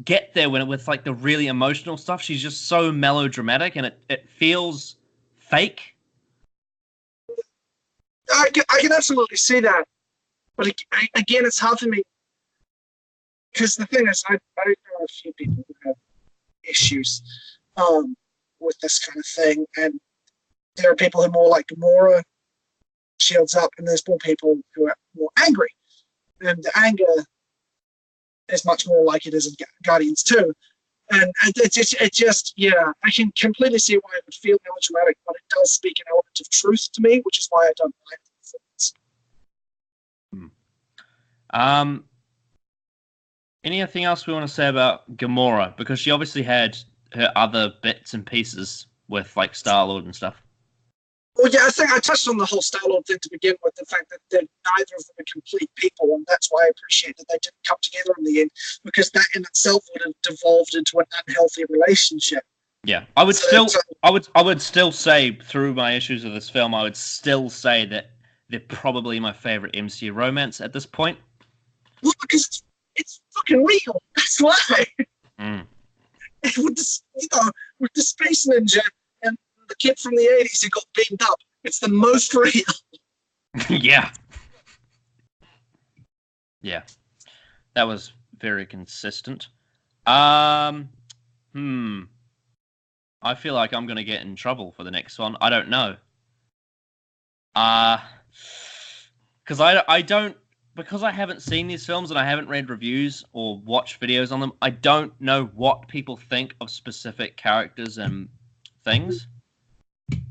get there when with like the really emotional stuff. She's just so melodramatic and it feels fake. I can absolutely see that. But again, it's hard for me. Because the thing is, I know a few people who have issues with this kind of thing. And there are people who are more like Gamora, shields up, and there's more people who are more angry. And the anger is much more like it is in Guardians 2. And it just, yeah, I can completely see why it would feel melodramatic, but it does speak an element of truth to me, which is why I don't like the Anything else we want to say about Gamora? Because she obviously had her other bits and pieces with like Star-Lord and stuff. Well, yeah, I think I touched on the whole Star-Lord thing to begin with, the fact that neither of them are complete people, and that's why I appreciate that they didn't come together in the end, because that in itself would have devolved into an unhealthy relationship. Yeah, I would still say, through my issues with this film, I would still say that they're probably my favorite MCU romance at this point. Well, because it's fucking real. That's why. With the Space Ninja and the kid from the 80s who got beamed up, it's the most real. Yeah. Yeah. That was very consistent. I feel like I'm going to get in trouble for the next one. I don't know. Because because I haven't seen these films and I haven't read reviews or watched videos on them, I don't know what people think of specific characters and things.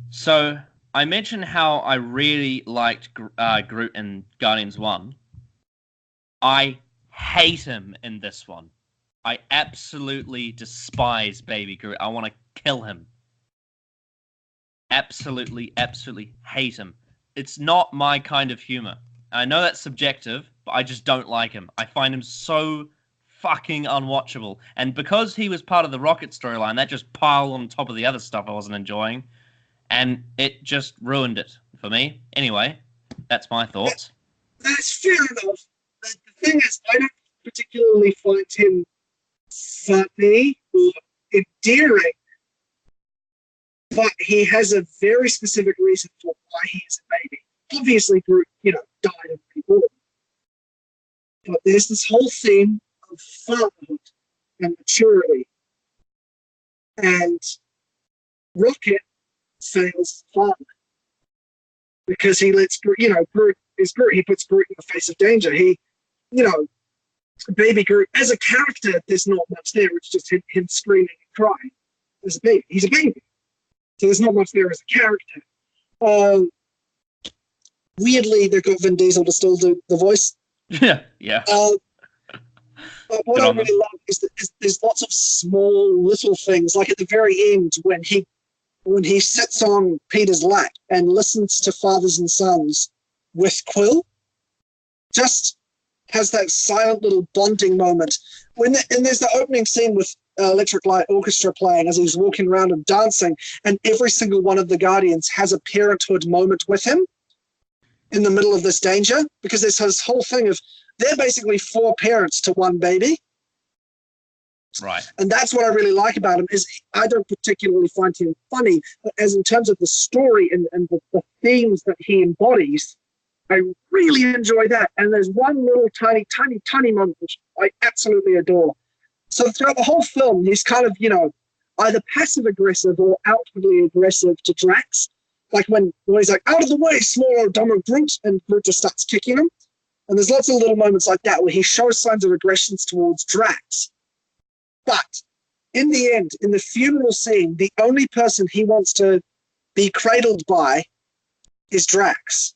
So I mentioned how I really liked Groot in Guardians 1. I hate him in this one. I absolutely despise Baby Groot. I want to kill him. Absolutely, absolutely hate him. It's not my kind of humor. I know that's subjective, but I just don't like him. I find him so fucking unwatchable. And because he was part of the Rocket storyline, that just piled on top of the other stuff I wasn't enjoying. And it just ruined it for me. Anyway, that's my thoughts. That's fair enough. The thing is, I don't particularly find him funny or endearing. but he has a very specific reason for why he is a baby. Obviously, Groot, died and reborn. But there's this whole theme of fatherhood and maturity. And Rocket fails father because he lets Groot is Groot. He puts Groot in the face of danger. Baby Groot, as a character, there's not much there. It's just him screaming and crying as a baby. He's a baby. So there's not much there as a character. Weirdly, they got Vin Diesel to still do the voice. Yeah. But what I really love is that there's lots of small little things, like at the very end when he sits on Peter's lap and listens to Fathers and Sons with Quill, just has that silent little bonding moment. And there's the opening scene with Electric Light Orchestra playing as he's walking around and dancing, and every single one of the Guardians has a parenthood moment with him in the middle of this danger, because there's this whole thing of they're basically 4 parents to one baby. Right. And that's what I really like about him, is I don't particularly find him funny, but as in terms of the story and the themes that he embodies, I really enjoy that. And there's one little tiny moment which I absolutely adore. So throughout the whole film, he's kind of, either passive-aggressive or outwardly aggressive to Drax. Like when he's like, out of the way, smaller, dumber Groot, and Groot just starts kicking him. And there's lots of little moments like that where he shows signs of aggressions towards Drax. But in the end, in the funeral scene, the only person he wants to be cradled by is Drax.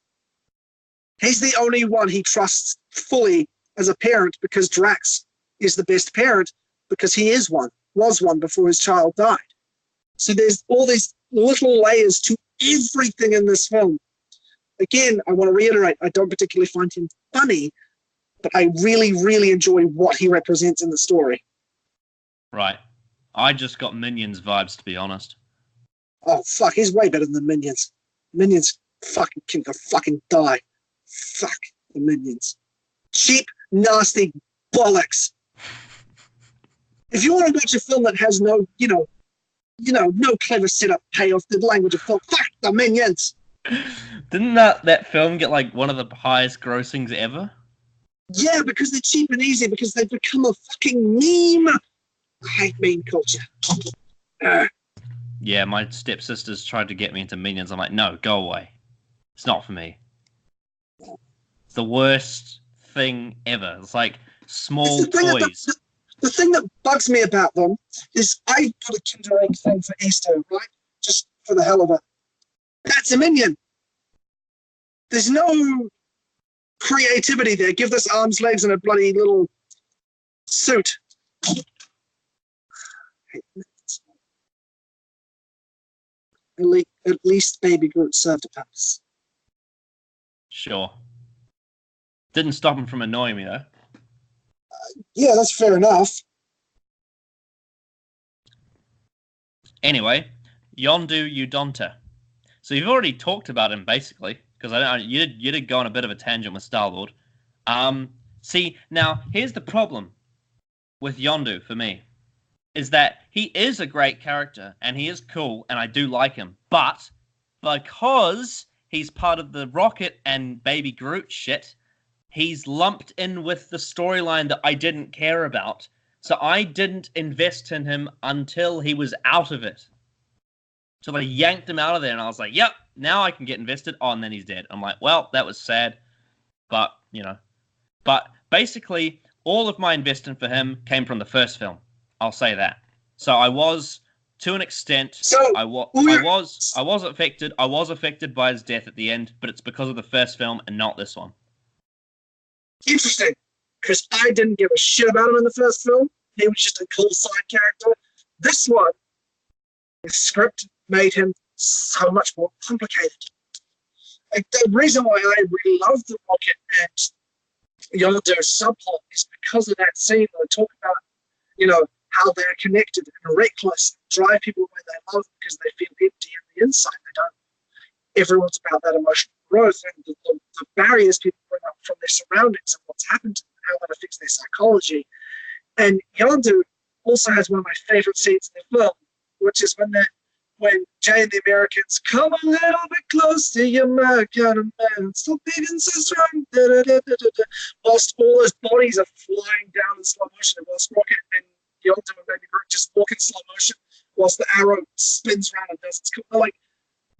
He's the only one he trusts fully as a parent, because Drax is the best parent, because he was one before his child died. So there's all these little layers to everything in this film. Again, I want to reiterate, I don't particularly find him funny, but I really, really enjoy what he represents in the story. Right. I just got Minions vibes, to be honest. Oh, fuck, he's way better than Minions. Minions can fucking die. Fuck the Minions. Cheap, nasty bollocks. If you want to watch a film that has no clever setup payoff, the language of film, fuck the Minions. Didn't that film get like one of the highest grossings ever? Yeah, because they're cheap and easy, because they've become a fucking meme. I hate meme culture. Yeah, my stepsisters tried to get me into Minions. I'm like, no, go away. It's not for me. It's the worst thing ever. It's like small toys. The thing that bugs me about them is I got a Kinder Egg thing for Easter, right? Just for the hell of it. That's a Minion. There's no creativity there. Give this arms, legs, and a bloody little suit. At least Baby Groot served a purpose. Sure. Didn't stop him from annoying me, though. Yeah, that's fair enough. Anyway, Yondu Udonta. So you've already talked about him, basically, because you did go on a bit of a tangent with Star-Lord. See, now, here's the problem with Yondu for me, is that he is a great character, and he is cool, and I do like him, but because he's part of the Rocket and Baby Groot shit, he's lumped in with the storyline that I didn't care about, so I didn't invest in him until he was out of it. So I yanked him out of there, and I was like, yep, now I can get invested. Oh, and then he's dead. I'm like, well, that was sad, but, But basically, all of my investment for him came from the first film. I'll say that. So I was, to an extent, I was affected. I was affected by his death at the end, but it's because of the first film and not this one. Interesting, because I didn't give a shit about him in the first film. He was just a cool side character. This one, the script made him so much more complicated. And the reason why I really love the Rocket and Yondu subplot is because of that scene where they talk about, how they're connected and reckless, drive people where they love because they feel empty on the inside. They don't. Everyone's about that emotional growth and the barriers people bring up from their surroundings and what's happened to them, how that affects their psychology. And Yondu also has one of my favorite scenes in the film, which is when when Jay and the Americans come a little bit closer, you're my kind of man, so big and so strong, da, da, da, da, da. Whilst all those bodies are flying down in slow motion, and whilst Rocket and Yondu and Baby Groot just walk in slow motion, whilst the arrow spins around and does its like.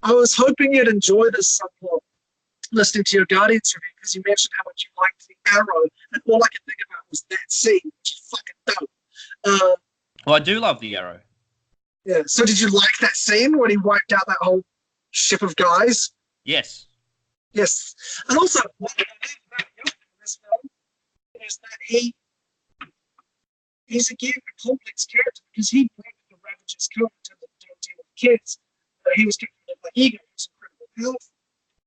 I was hoping you'd enjoy this subplot listening to your Guardians review because you mentioned how much you liked the arrow, and all I could think about was that scene, which is fucking dope. Well, I do love the arrow. Yeah. So did you like that scene when he wiped out that whole ship of guys? Yes. Yes. And also, what I love about Yondu in this film is that he's again a complex character because he broke the Ravager's code in terms of don't deal with kids. He was capable of the ego, he was incredibly powerful.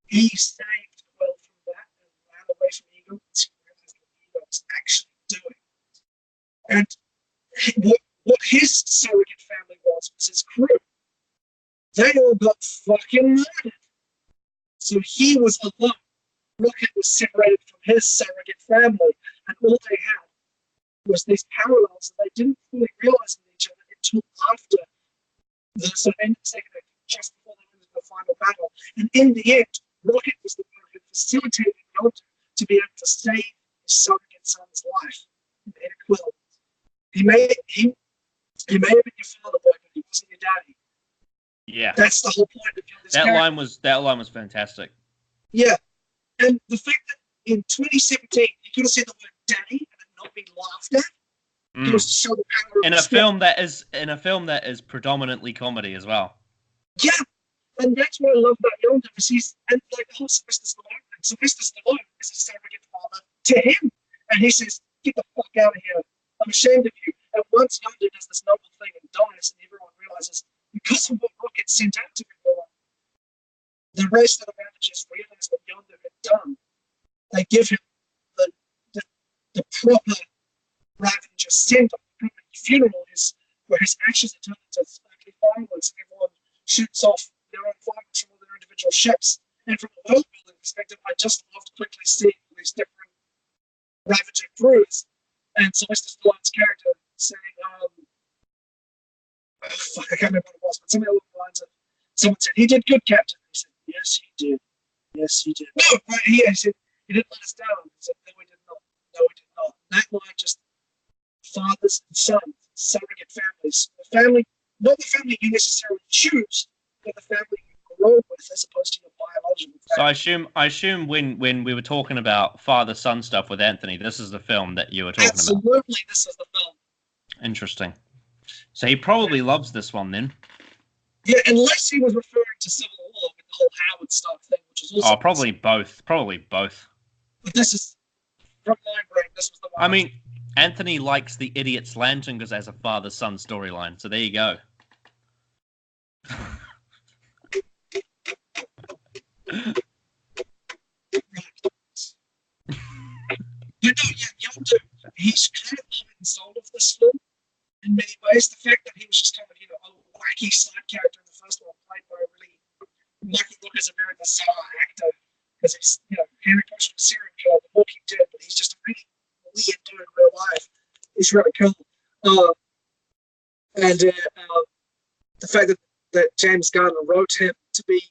He saved Quill from that and ran away from Ego once he realized what Ego was actually doing. And what his surrogate family was his crew. They all got fucking murdered. So he was alone. Rocket was separated from his surrogate family, and all they had was these parallels that they didn't fully realize in each other until after the sort of end of the second act, just before they went into the final battle. And in the end, Rocket was the one who facilitated Yondu to be able to save his surrogate son's life in Quill. He may have been your father, boy, but he wasn't your daddy. Yeah. That's the whole point of Yondu's character. That line was fantastic. Yeah. And the fact that in 2017 you could have said the word daddy and it not be laughed at. It was to show the power in of a film that is predominantly comedy as well. Yeah. And that's what I love about Yondu, is he's, and like the whole Sylvester Stallone thing. Sylvester Stallone is a surrogate father to him. And he says, get the fuck out of here. I'm ashamed of you. And once Yondu does this noble thing and dies, and everyone realizes, because of what Rocket sent out to everyone, the rest of the Ravagers realize what Yondu had done. They give him the proper Ravager send-off, the proper funeral, where his ashes are turned into sparkly fireworks, and everyone shoots off their own fireworks from all their individual ships. And from a world-building perspective, I just love to quickly see these different Ravager crews, and Sylvester Stallone's character saying, I can't remember what it was, but something along the lines of, someone said, he did good, Captain. He said, yes, he did. Yes, he did. No, right here, he said, he didn't let us down. He said, no, we did not. No, we did not. That line just, fathers and sons, surrogate families. The family, not the family you necessarily choose, but the family you grow with as opposed to your biological family. So I assume when we were talking about father-son stuff with Anthony, this is the film that you were talking about. Absolutely, this is the film. Interesting. So he probably loves this one then. Yeah, unless he was referring to Civil War with the whole Howard Stark thing, which is also... Oh, probably both. Probably both. But this is, from my brain, this was the one. I mean, Anthony likes the Idiot's Lantern because it has a father-son storyline. So there you go. Yondu, he's kind of heart and soul of this film in many ways. The fact that he was just kind of, a wacky side character in the first one, played by a really Michael Look is a very bizarre actor because he's, Harry Potter, a serial killer, The Walking Dead, but he's just a really weird dude in real life. He's really cool. And the fact that James Garner wrote him to be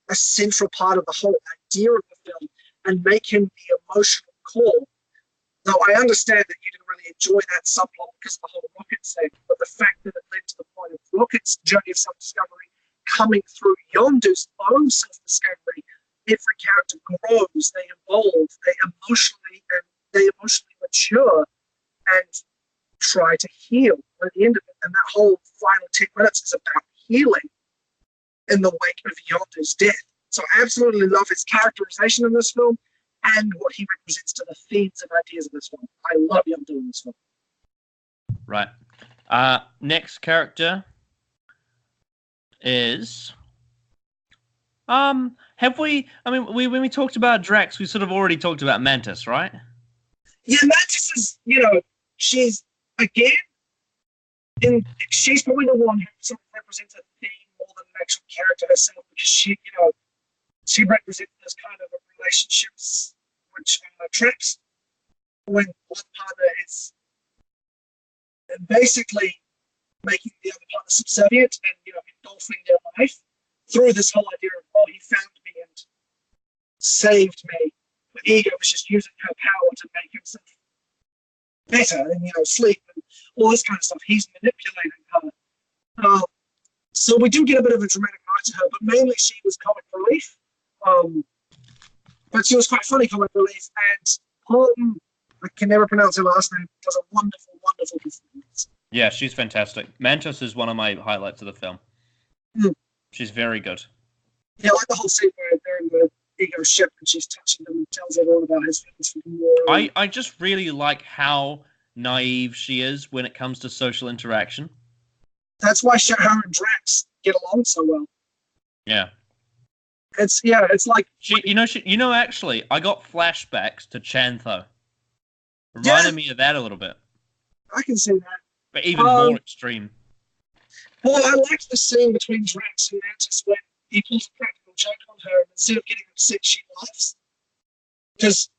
a central part of the whole idea of the film and make him the emotional core. Though I understand that you didn't really enjoy that subplot because of the whole Rocket thing, but the fact that it led to the point of Rocket's journey of self-discovery coming through Yondu's own self-discovery, every character grows, they evolve, they emotionally mature and try to heal at the end of it. And that whole final 10 minutes is about healing in the wake of Yondu's death. So I absolutely love his characterization in this film and what he represents to the themes and ideas of this film. I love Yondu in this film. Right. Next character is... have we... I mean, when we talked about Drax, we sort of already talked about Mantis, right? Yeah, Mantis is, she's, again, she's probably the one who sort of represents a theme more than an actual character herself, because she, she represents those kind of relationships which traps when one partner is basically making the other partner subservient and, engulfing their life through this whole idea of, oh, he found me and saved me. But Ego was just using her power to make himself better and, sleep and all this kind of stuff. He's manipulating her. So we do get a bit of a dramatic eye to her, but mainly she was comic relief. But she was quite funny comic relief, and I can never pronounce her last name, does a wonderful, wonderful performance. Yeah, she's fantastic. Mantis is one of my highlights of the film. Mm. She's very good. Yeah, I like the whole scene where they're in the Ego ship and she's touching them and tells everyone about his feelings for more. I just really like how naive she is when it comes to social interaction. That's why her and Drax get along so well. Yeah. It's like actually, I got flashbacks to Chantho. Reminded me of that a little bit. I can see that. But even more extreme. Well, I liked the scene between Drax and Mantis when he pulls a practical joke on her, and instead of getting upset, she laughs. Because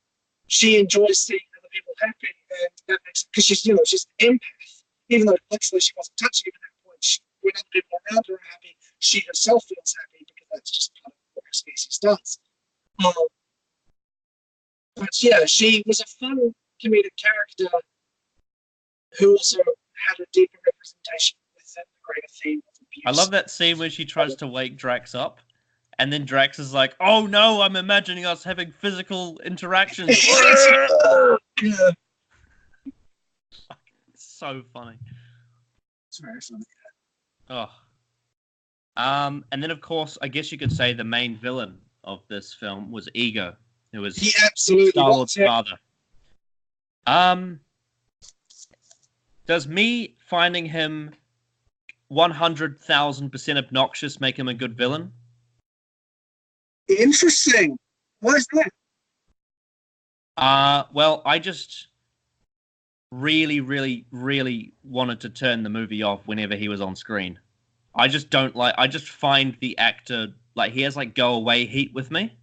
she enjoys seeing other people happy, and that makes because she's an empath. Even though literally she wasn't touching him at that point, when other people around her are happy, she herself feels happy because that's just part of what her species does. But yeah, she was a fun comedic character who also had a deeper representation within the greater theme of abuse. I love that scene where she tries to wake Drax up, and then Drax is like, "Oh no, I'm imagining us having physical interactions." Yeah. So funny. It's very funny. Oh. And then of course, I guess you could say the main villain of this film was Ego, who was Star-Lord's father. Does me finding him 100,000% obnoxious make him a good villain? Interesting. Why is that? Well, I just really, really, really wanted to turn the movie off whenever he was on screen. I just find the actor, he has, go away heat with me.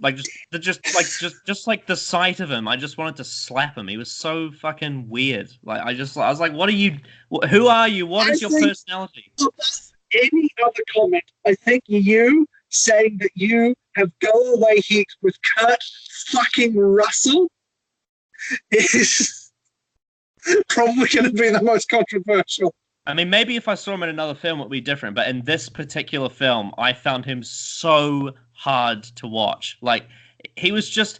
Just the sight of him, I just wanted to slap him. He was so fucking weird. I was like, who are you? What is your personality? Above any other comment, I think you saying that you have go away heat with Kurt fucking Russell is probably going to be the most controversial. I mean, maybe if I saw him in another film, it would be different. But in this particular film, I found him so hard to watch. He was just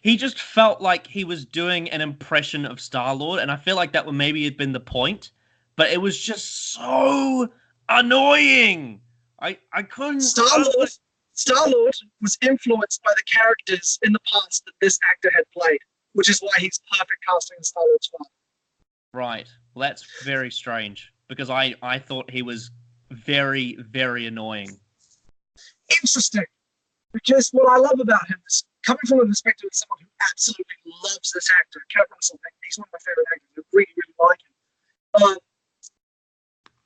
he just felt like he was doing an impression of Star-Lord, and I feel like that would maybe have been the point. But it was just so annoying. I couldn't. Star-Lord was influenced by the characters in the past that this actor had played, which is why he's perfect casting as Star-Lord's father. Right. Well, that's very strange, because I thought he was very, very annoying. Interesting. Because what I love about him is coming from the perspective of someone who absolutely loves this actor, Kurt Russell. He's one of my favorite actors. I really, really like him.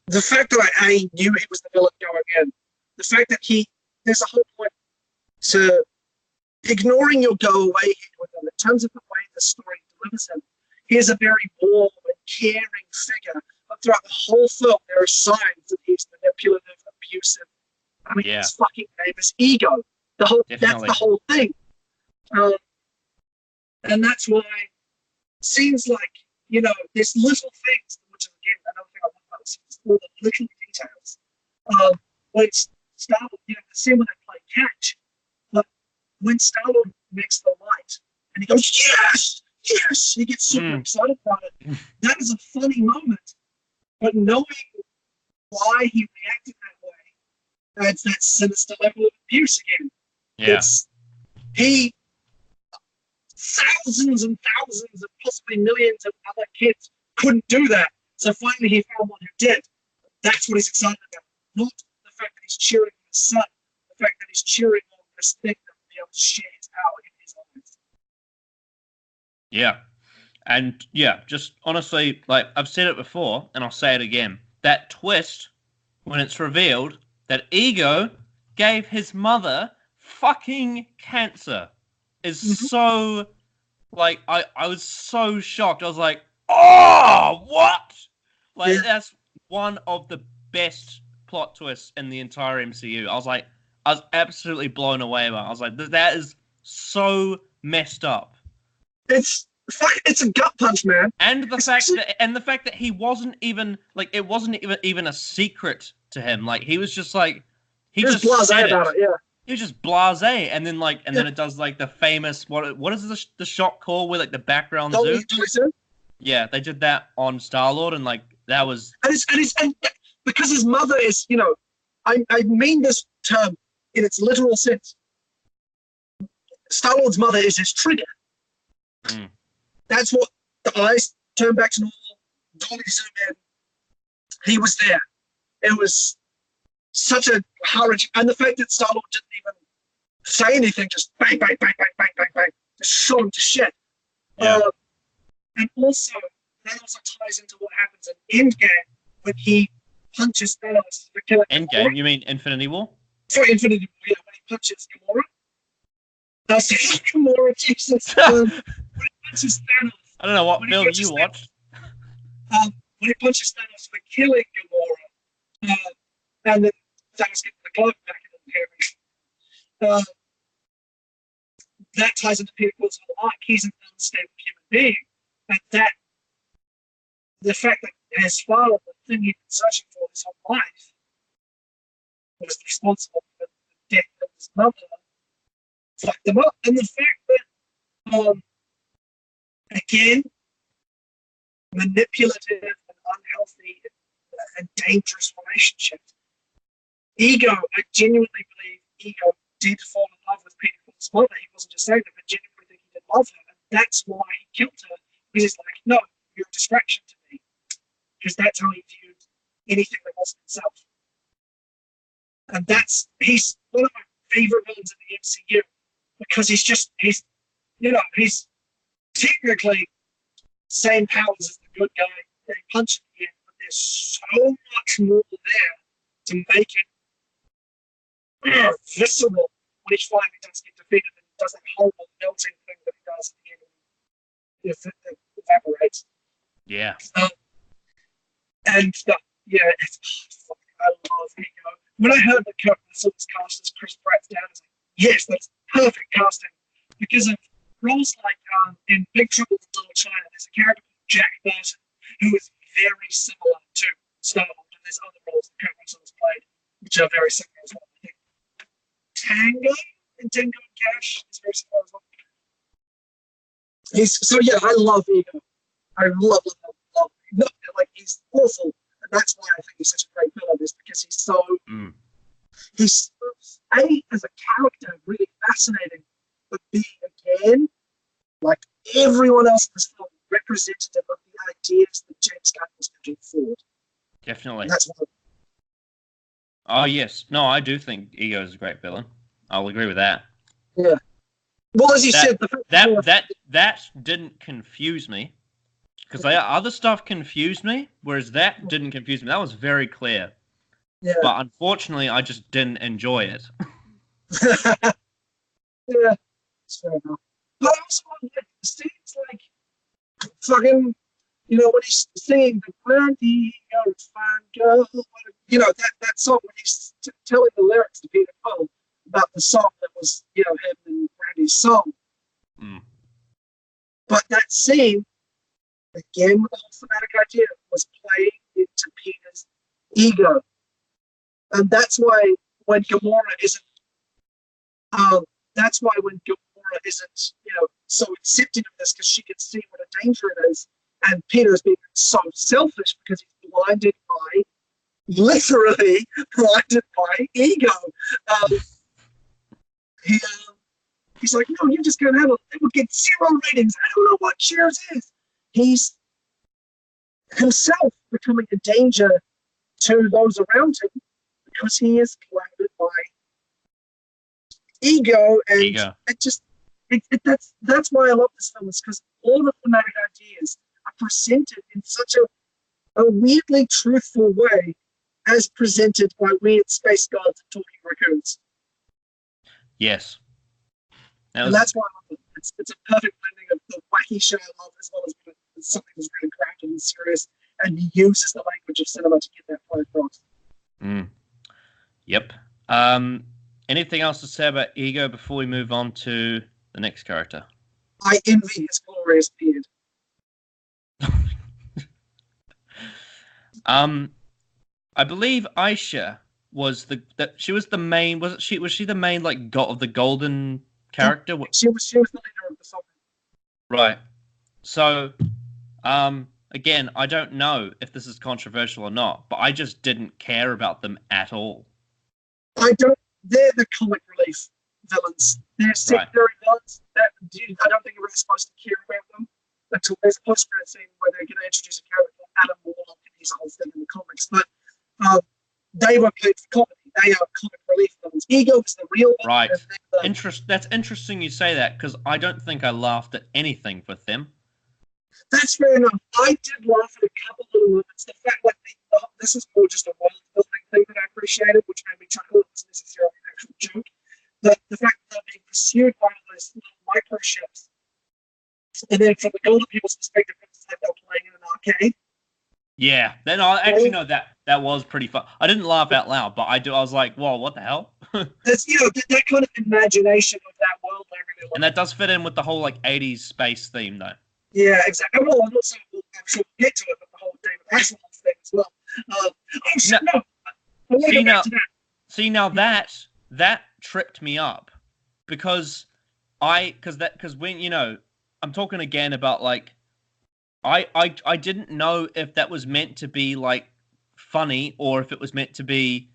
The fact that I knew he was the villain going in, the fact that there's a whole point to ignoring your go away here with him in terms of the way the story delivers him. He is a very warm and caring figure, but throughout the whole film, there are signs that he's manipulative, abusive. I mean, his fucking name is Ego. That's the whole thing. And that's why scenes like, there's little things, which is again another thing I love about this, is all the little details. When Star-Lord, the scene when they play catch, but when Star-Lord makes the light and he goes, yes, he gets super excited about it. That is a funny moment, but knowing why he reacted that way adds that sinister level of abuse again. Yeah. Thousands and thousands and possibly millions of other kids couldn't do that. So finally he found one who did. That's what he's excited about. Not the fact that he's cheering on his son. The fact that he's cheering on this thing that will be able to share his power in his eyes. Yeah. And yeah, just honestly, I've said it before and I'll say it again. That twist, when it's revealed that Ego gave his mother fucking cancer, is so, I was so shocked. I was like, Oh, what? Like, Yeah. that's one of the best plot twists in the entire MCU. I was absolutely blown away by it. I was like, that is so messed up. It's a gut punch, man. And the fact that he wasn't even like it wasn't even a secret to him. Like he was just like he just blasé said about it. Yeah. He was just blasé, and then Yeah. then it does like the famous what is the shot called with like the background Dolly, zoom? Yeah, they did that on Star-Lord, and like that was and because his mother is, I mean this term in its literal sense. Star-Lord's mother is his trigger. Mm. That's what the eyes turn back to normal. Dolly zoom in. He was there. It was such a courage, and the fact that Star-Lord didn't even say anything, just bang, bang, bang, bang, bang, bang, bang, just shot him to shit. Yeah. And also, that also ties into what happens in Endgame when he punches Thanos for killing Endgame? Gamora. You mean Infinity War? Sorry, Infinity War, yeah, when he punches Gamora. Gamora, Jesus. When he punches Thanos. I don't know what film you watched. When he punches Thanos for killing Gamora, and then Thanos gets the glove back in the that ties into Peter Quill's whole arc. He's an unstable human being. And that, the fact that his father, the thing he'd been searching for his whole life, was responsible for the death of his mother, fucked him up. And the fact that, again, manipulative and unhealthy and dangerous relationships. Ego, I genuinely believe Ego did fall in love with Peter Quill's mother. He wasn't just saying that, but genuinely think he did love her. And that's why he killed her. Because he's like, no, you're a distraction to me. Because that's how he viewed anything that wasn't himself. And he's one of my favorite villains in the MCU. Because he's technically same powers as the good guy. They punch in the end, but there's so much more there to make it visceral when he finally does get defeated and does that horrible melting thing that he does at the end. It evaporates. Yeah. I love Ego. When I heard that Kurt Russell was cast as Chris Pratt's dad, I was like, yes, that's perfect casting. Because of roles like in Big Trouble in Little China, there's a character called Jack Burton who is very similar to Star-Lord, and there's other roles that Kurt Russell has played which are very similar as well. I think Tango and Cash is very similar as well. I love Ego. I love him. No, like he's awful, and that's why I think he's such a great villain. Is because he's so he's as a character really fascinating, but B again, like everyone else in this film, representative of the ideas that James Gunn was putting forward. Definitely. And that's what. Oh yes, no, I do think Ego is a great villain. I'll agree with that. Yeah. Well, as you said, that didn't confuse me. Because other stuff confused me, whereas that didn't confuse me. That was very clear. Yeah. But unfortunately, I just didn't enjoy it. Yeah, it's fair enough. But also, it seems like fucking, when he's singing the Brandy, fine girl, that song when he's telling the lyrics to Peter Quill about the song that was, him and Brandy's song. Mm. But that scene, again, with the whole thematic idea, was playing into Peter's ego. And that's why when Gamora isn't, so accepting of this, because she can see what a danger it is, and Peter is being so selfish because he's literally blinded by ego. He's like, no, you just can't handle it. It would get 0 ratings. I don't know what Cheers is. He's himself becoming a danger to those around him because he is blinded by ego, and that's why I love this film, is because all the thematic ideas are presented in such a weirdly truthful way, as presented by weird space gods and talking raccoons. Yes. And that's why I love it. It's a perfect blending of the wacky show I love as well as something that's really grounded and serious, and he uses the language of cinema to get that point across. Yep. Anything else to say about Ego before we move on to the next character? I envy his glorious beard. I believe Aisha was she was the main, was she the main like god of the golden character? She was the leader of the song. Right. So, again, I don't know if this is controversial or not, but I just didn't care about them at all. They're the comic relief villains. They're secondary villains. I don't think you're really supposed to care about them until there's a post-credit scene where they're going to introduce a character called Adam Warlock, and he's a whole thing in the comics. But they were played for comedy. They are comic relief villains. Ego is the real villain. Right. That's interesting you say that, because I don't think I laughed at anything with them. That's fair enough. I did laugh at a couple little moments. The fact, like, this is more just a world-building thing that I appreciated, which made me chuckle. It wasn't necessarily an actual joke. The fact that they're being pursued by all those little microships, and then from the golden people's perspective, it's like they're playing in an arcade. Yeah, then I actually know that was pretty fun. I didn't laugh out loud, but I was like, "Whoa, what the hell?" There's that kind of imagination of that world. I really like. And that does fit in with the whole like '80s space theme, though. Yeah, exactly. Well, I'm sure we'll get to it, but the whole David Hasselhoff thing as well. See now that tripped me up because when I'm talking again about like I didn't know if that was meant to be like funny or if it was meant to be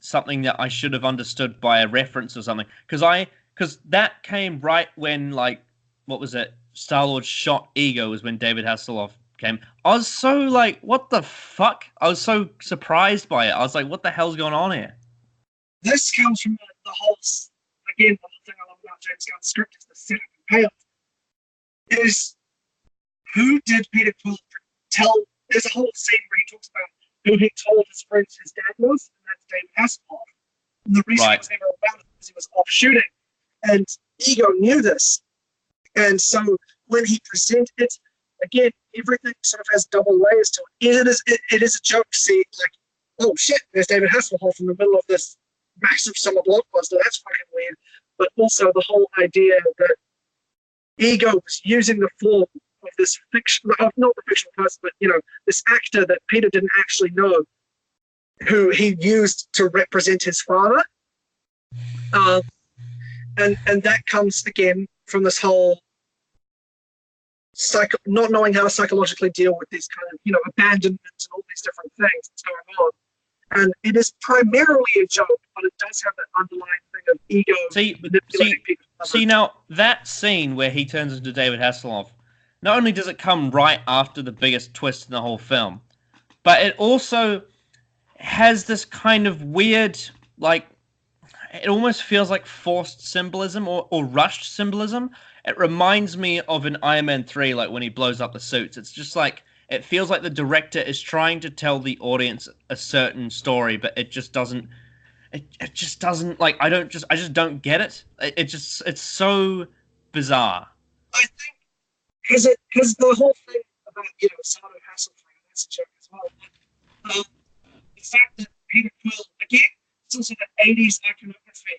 something that I should have understood by a reference or something, because that came right when, like, what was it, Star-Lord shot Ego was when David Hasselhoff came. I was so like, what the fuck? I was so surprised by it. I was like, what the hell's going on here? This comes from the whole, again, the whole thing I love about James Gunn's script is the setup and payoff. Is who did Peter Quill tell? There's a whole scene where he talks about who he told his friends his dad was, and that's David Hasselhoff. And the reason he was never around it was he was off shooting. And Ego knew this. And so when he presented it, again, everything sort of has double layers to it. It is a joke to see, like, oh shit, there's David Hasselhoff in the middle of this massive summer blockbuster. That's fucking weird. But also the whole idea that Ego was using the form of this fiction, not the fictional person, but, this actor that Peter didn't actually know, who he used to represent his father. And that comes, again, from this whole not knowing how to psychologically deal with these kind of, abandonment and all these different things that's going on. And it is primarily a joke, but it does have that underlying thing of Ego manipulating people. See, now, that scene where he turns into David Hasselhoff, not only does it come right after the biggest twist in the whole film, but it also has this kind of weird, like, it almost feels like forced symbolism or rushed symbolism. It reminds me of an Iron Man 3, like when he blows up the suits. It's just like, it feels like the director is trying to tell the audience a certain story, but it just doesn't, like, I just don't get it. It's so bizarre. I think, because the whole thing about, Sato Hasselhoff, that's a joke as well. The fact that Peter Quill, again, it's also the 80s iconography.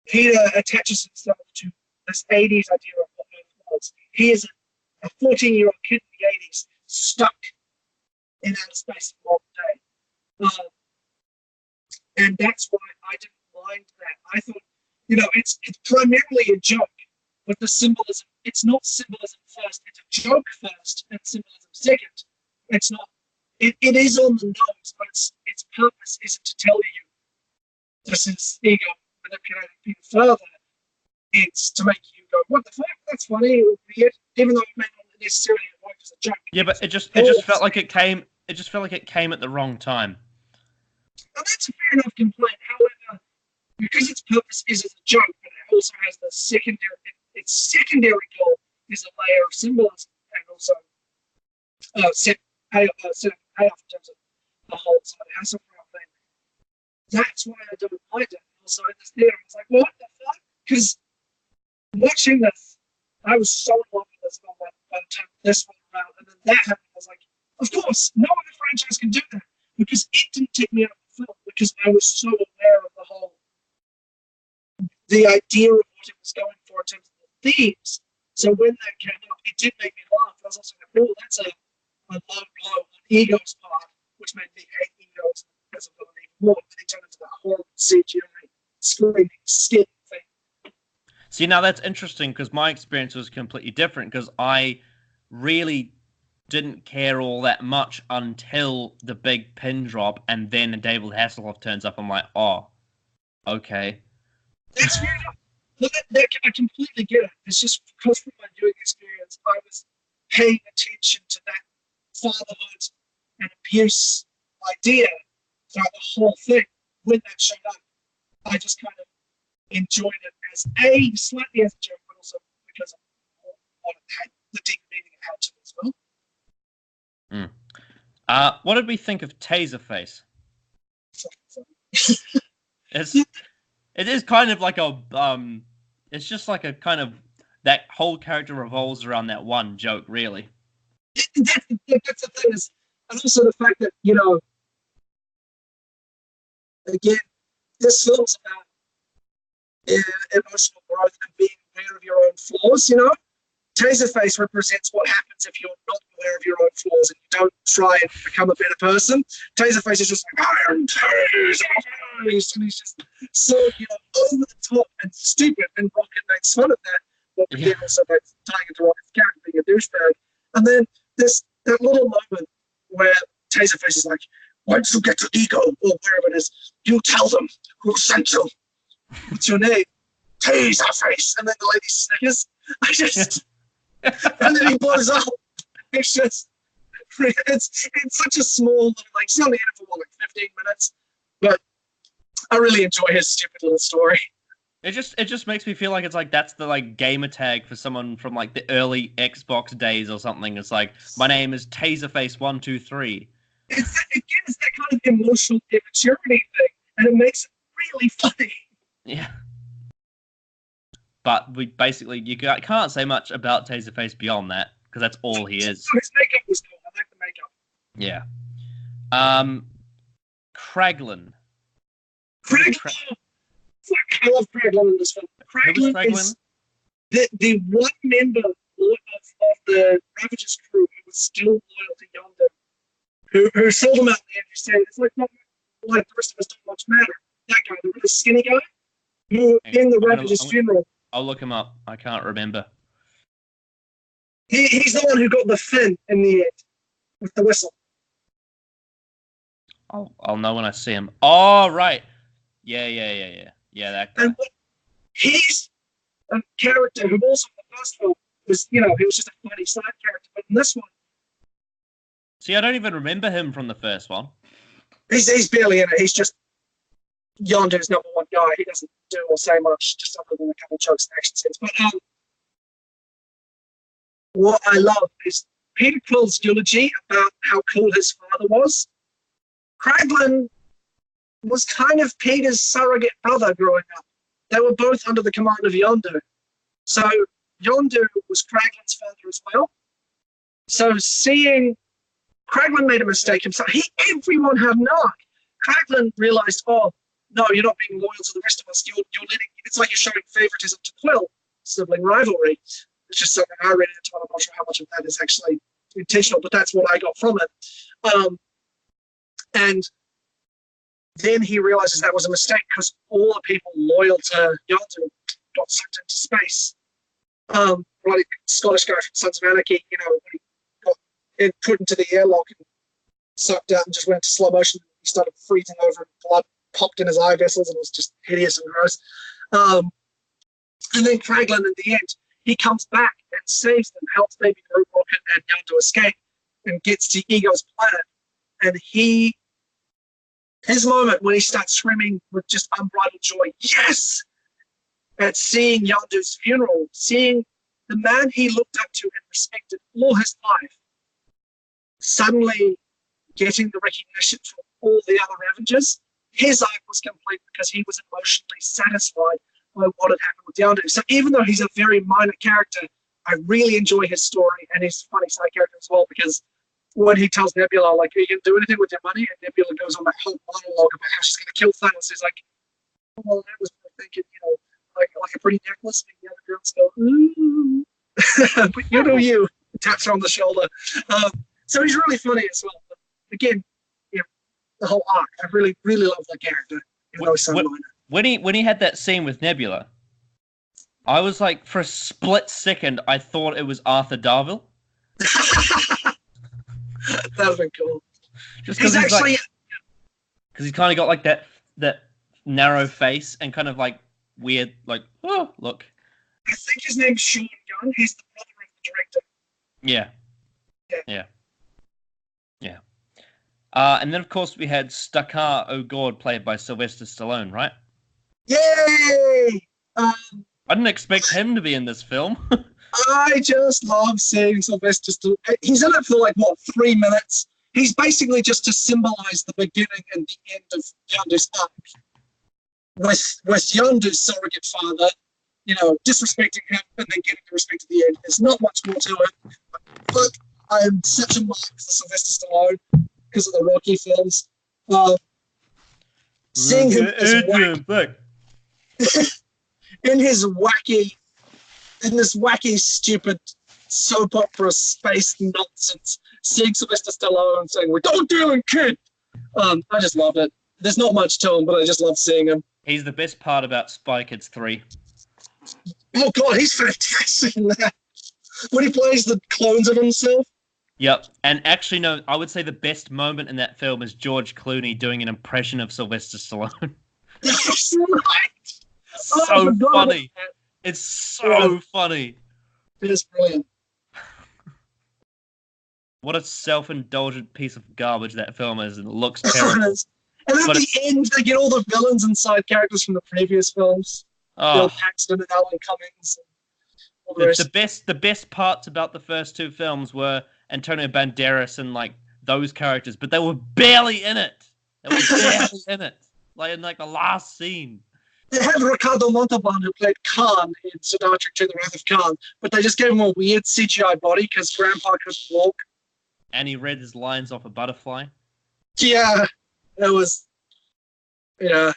Peter attaches himself to this 80s idea of what Earth was. He is a 14-year-old kid in the 80s stuck in outer space in modern day. And that's why I didn't mind that. I thought, it's primarily a joke, but the symbolism, it's not symbolism first, it's a joke first and symbolism second. It's not. It is on the nose, but its purpose isn't to tell you this is Ego manipulating people further. It's to make you go, what the fuck? That's funny, weird, even though it may not necessarily work as a joke. Yeah, but it just felt like it came. It just felt like it came at the wrong time. And that's a fair enough complaint. However, because its purpose is as a joke, but it also has the secondary. Its secondary goal is a layer of symbolism and also set payoff in terms of the whole sort of Hasselhoff thing. That's why I don't like it. Also in this theater, I was like, what the fuck? Because watching this, I was so in love with this film by the time this one around, and then that happened. I was like, of course, no other franchise can do that because it didn't take me out of the film because I was so aware of the idea of what it was going for in terms of the themes. So when that came up, it did make me laugh. I was also like, oh, that's a low blow on Ego's part, which made me hate Ego's because of it even more. And he turned into that horrible CGI screaming skin thing. See, now that's interesting because my experience was completely different because I really didn't care all that much until the big pin drop and then David Hasselhoff turns up. I'm like, oh, okay. That's fair enough. I completely get it. It's just because from my viewing experience, I was paying attention to that fatherhood and abuse idea throughout the whole thing. When that showed up, I just kind of enjoyed it as slightly as a joke, but also because of what it had, the deep meaning it had to it as well. What did we think of Taserface? It is kind of like it's just like a kind of, that whole character revolves around that one joke, really. That's the thing is, and also the fact that, again, this film's about emotional growth and being aware of your own flaws, Taserface represents what happens if you're not aware of your own flaws and you don't try and become a better person. Taserface is just like, Iron Taserface! And he's just so, over the top and stupid, and Rocket makes fun of that. But again, also by tying into Rocket's character being a douchebag. And then there's that little moment where Taserface is like, once you get to Ego, or wherever it is, you tell them who sent you. What's your name? Taserface. And then the lady snickers. And then he blows up. It's just, it's such a small, he's only in it for 15 minutes, but I really enjoy his stupid little story. It just makes me feel like it's like that's the gamer tag for someone from the early Xbox days or something. It's like, my name is Taserface123. It's that kind of emotional immaturity thing, and it makes it really funny. Yeah. But you can't say much about Taserface beyond that, because that's all he is. His makeup was cool. I like the makeup. Yeah. Kraglin. I love Kraglin in this film. Kraglin is the one member of the Ravager's crew who was still loyal to Yondu, who sold him out in the end. He said, it's like the rest of us don't much matter. That guy, the really skinny guy, who in the Ravager's funeral. I'll look him up. I can't remember. He's the one who got the fin in the end with the whistle. I'll know when I see him. Oh, right. Yeah, that guy. And he's a character who also in the first film was, he was just a funny side character. But in this one... See, I don't even remember him from the first one. He's barely in it. He's just Yondu's number one guy. He doesn't do or say much, just other than a couple of jokes and action scenes. But what I love is Peter Quill's eulogy about how cool his father was. Kraglin was kind of Peter's surrogate brother growing up. They were both under the command of Yondu. So Yondu was Kraglin's father as well. So seeing Kraglin made a mistake himself, everyone had an arc. Kraglin realized, oh, no, you're not being loyal to the rest of us. You're letting, it's like you're showing favoritism to Quill, sibling rivalry. It's just something I read into, and I'm not sure how much of that is actually intentional, but that's what I got from it. And then he realizes that was a mistake because all the people loyal to Yondu got sucked into space. Like Scottish guy from Sons of Anarchy, when he got put into the airlock and sucked out and just went to slow motion, he started freezing over and blood popped in his eye vessels and it was just hideous and gross. And then Kraglin, in the end, he comes back and saves them, helps Baby Groot, Rocket, and Yondu escape, and gets to Ego's planet. And his moment when he starts screaming with just unbridled joy, yes! At seeing Yondu's funeral, seeing the man he looked up to and respected all his life, suddenly getting the recognition from all the other Avengers, his arc was complete because he was emotionally satisfied by what had happened with Yondu. So even though he's a very minor character, I I really enjoy his story, and he's a funny side character as well, because when he tells Nebula, like, are you going to do anything with your money? And Nebula goes on that whole monologue about how she's going to kill Thanos. He's like, well, that was thinking, like a pretty necklace. And the other girls go, ooh. But you know you. Taps her on the shoulder. So he's really funny as well. But again, the whole arc. I really, really love that character. When he had that scene with Nebula, I was like, for a split second, I thought it was Arthur Darvill. That would have been cool. Just because he's kind of got like that narrow face and kind of like weird, like, oh, look. I think his name's Sean Young. He's the brother of the director. Yeah. And then, of course, we had Stakar O'Gord, played by Sylvester Stallone, right? Yay! I didn't expect him to be in this film. I just love seeing Sylvester Stallone. He's in it for, 3 minutes. He's basically just to symbolize the beginning and the end of Yondu's arc. With Yondu's surrogate father, disrespecting him and then getting the respect at the end. There's not much more to it. But I am such a mark for Sylvester Stallone because of the Rocky films. Seeing him in this wacky, stupid soap opera space nonsense, seeing Sylvester Stallone saying, "We're don't dealing, kid." I just loved it. There's not much to him, but I just love seeing him. He's the best part about Spy Kids 3. Oh God, he's fantastic in that. When he plays the clones of himself. Yep, and actually, no, I would say the best moment in that film is George Clooney doing an impression of Sylvester Stallone. That's right. So funny. It's so funny. It is brilliant. What a self-indulgent piece of garbage that film is, and it looks terrible. And at the end, they get all the villains and side characters from the previous films. Bill Paxton and Alan Cummings. And all the best parts about the first two films were Antonio Banderas and those characters, but they were barely in it. They were barely in it. In the last scene. They had Ricardo Montalban, who played Khan in Sir Star Trek II: The Wrath of Khan, but they just gave him a weird CGI body because Grandpa couldn't walk. And he read his lines off a butterfly. Yeah, it was. Yeah.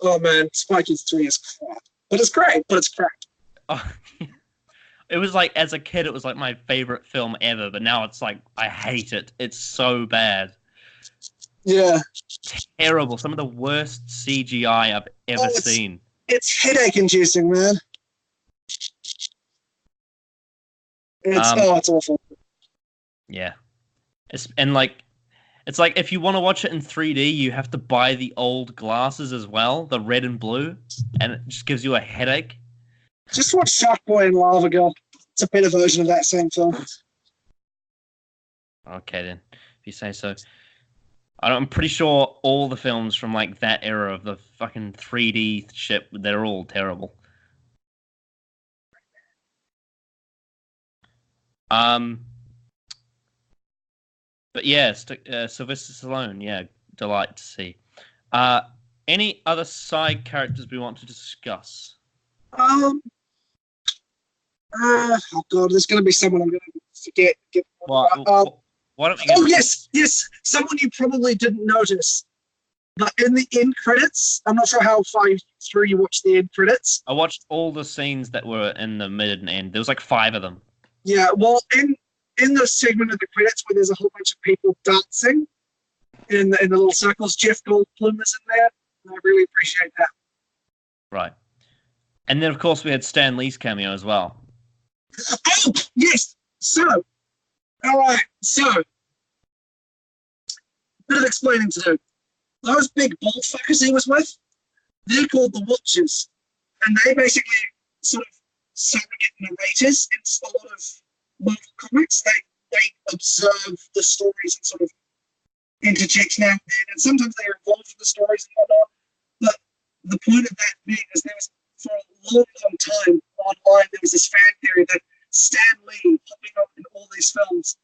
Oh man, Spy Kids 3 is crap. But it's great, but it's crap. Oh, it was as a kid, it was my favorite film ever, but now it's I hate it. It's so bad. Yeah. Terrible. Some of the worst CGI I've ever seen. It's headache-inducing, man. It's awful. Yeah. It's if you want to watch it in 3D, you have to buy the old glasses as well, the red and blue, and it just gives you a headache. Just watch Sharkboy and Lava Girl. It's a better version of that same film. Okay, then. If you say so. I'm pretty sure all the films from that era of the fucking 3D shit, they're all terrible. But yeah, Sylvester Stallone, yeah, delight to see. Any other side characters we want to discuss? Oh God, there's going to be someone I'm going to forget. Why don't we get yes, someone you probably didn't notice. But in the end credits, I'm not sure how far through you watched the end credits. I watched all the scenes that were in the mid and end. There was 5 of them. Yeah, well, in the segment of the credits where there's a whole bunch of people dancing in the little circles, Jeff Goldblum is in there. And I really appreciate that. Right. And then, of course, we had Stan Lee's cameo as well. Oh, yes! So, alright, bit of explaining to do. Those big bull fuckers he was with, they're called the Watchers. And they basically sort of surrogate narrators in a lot of Marvel comics. They observe the stories and sort of interject now and then, and sometimes they're involved in the stories and whatnot. But the point of that being is there was, for a long, long time online, there was this fan theory that Stan Lee popping up in all these films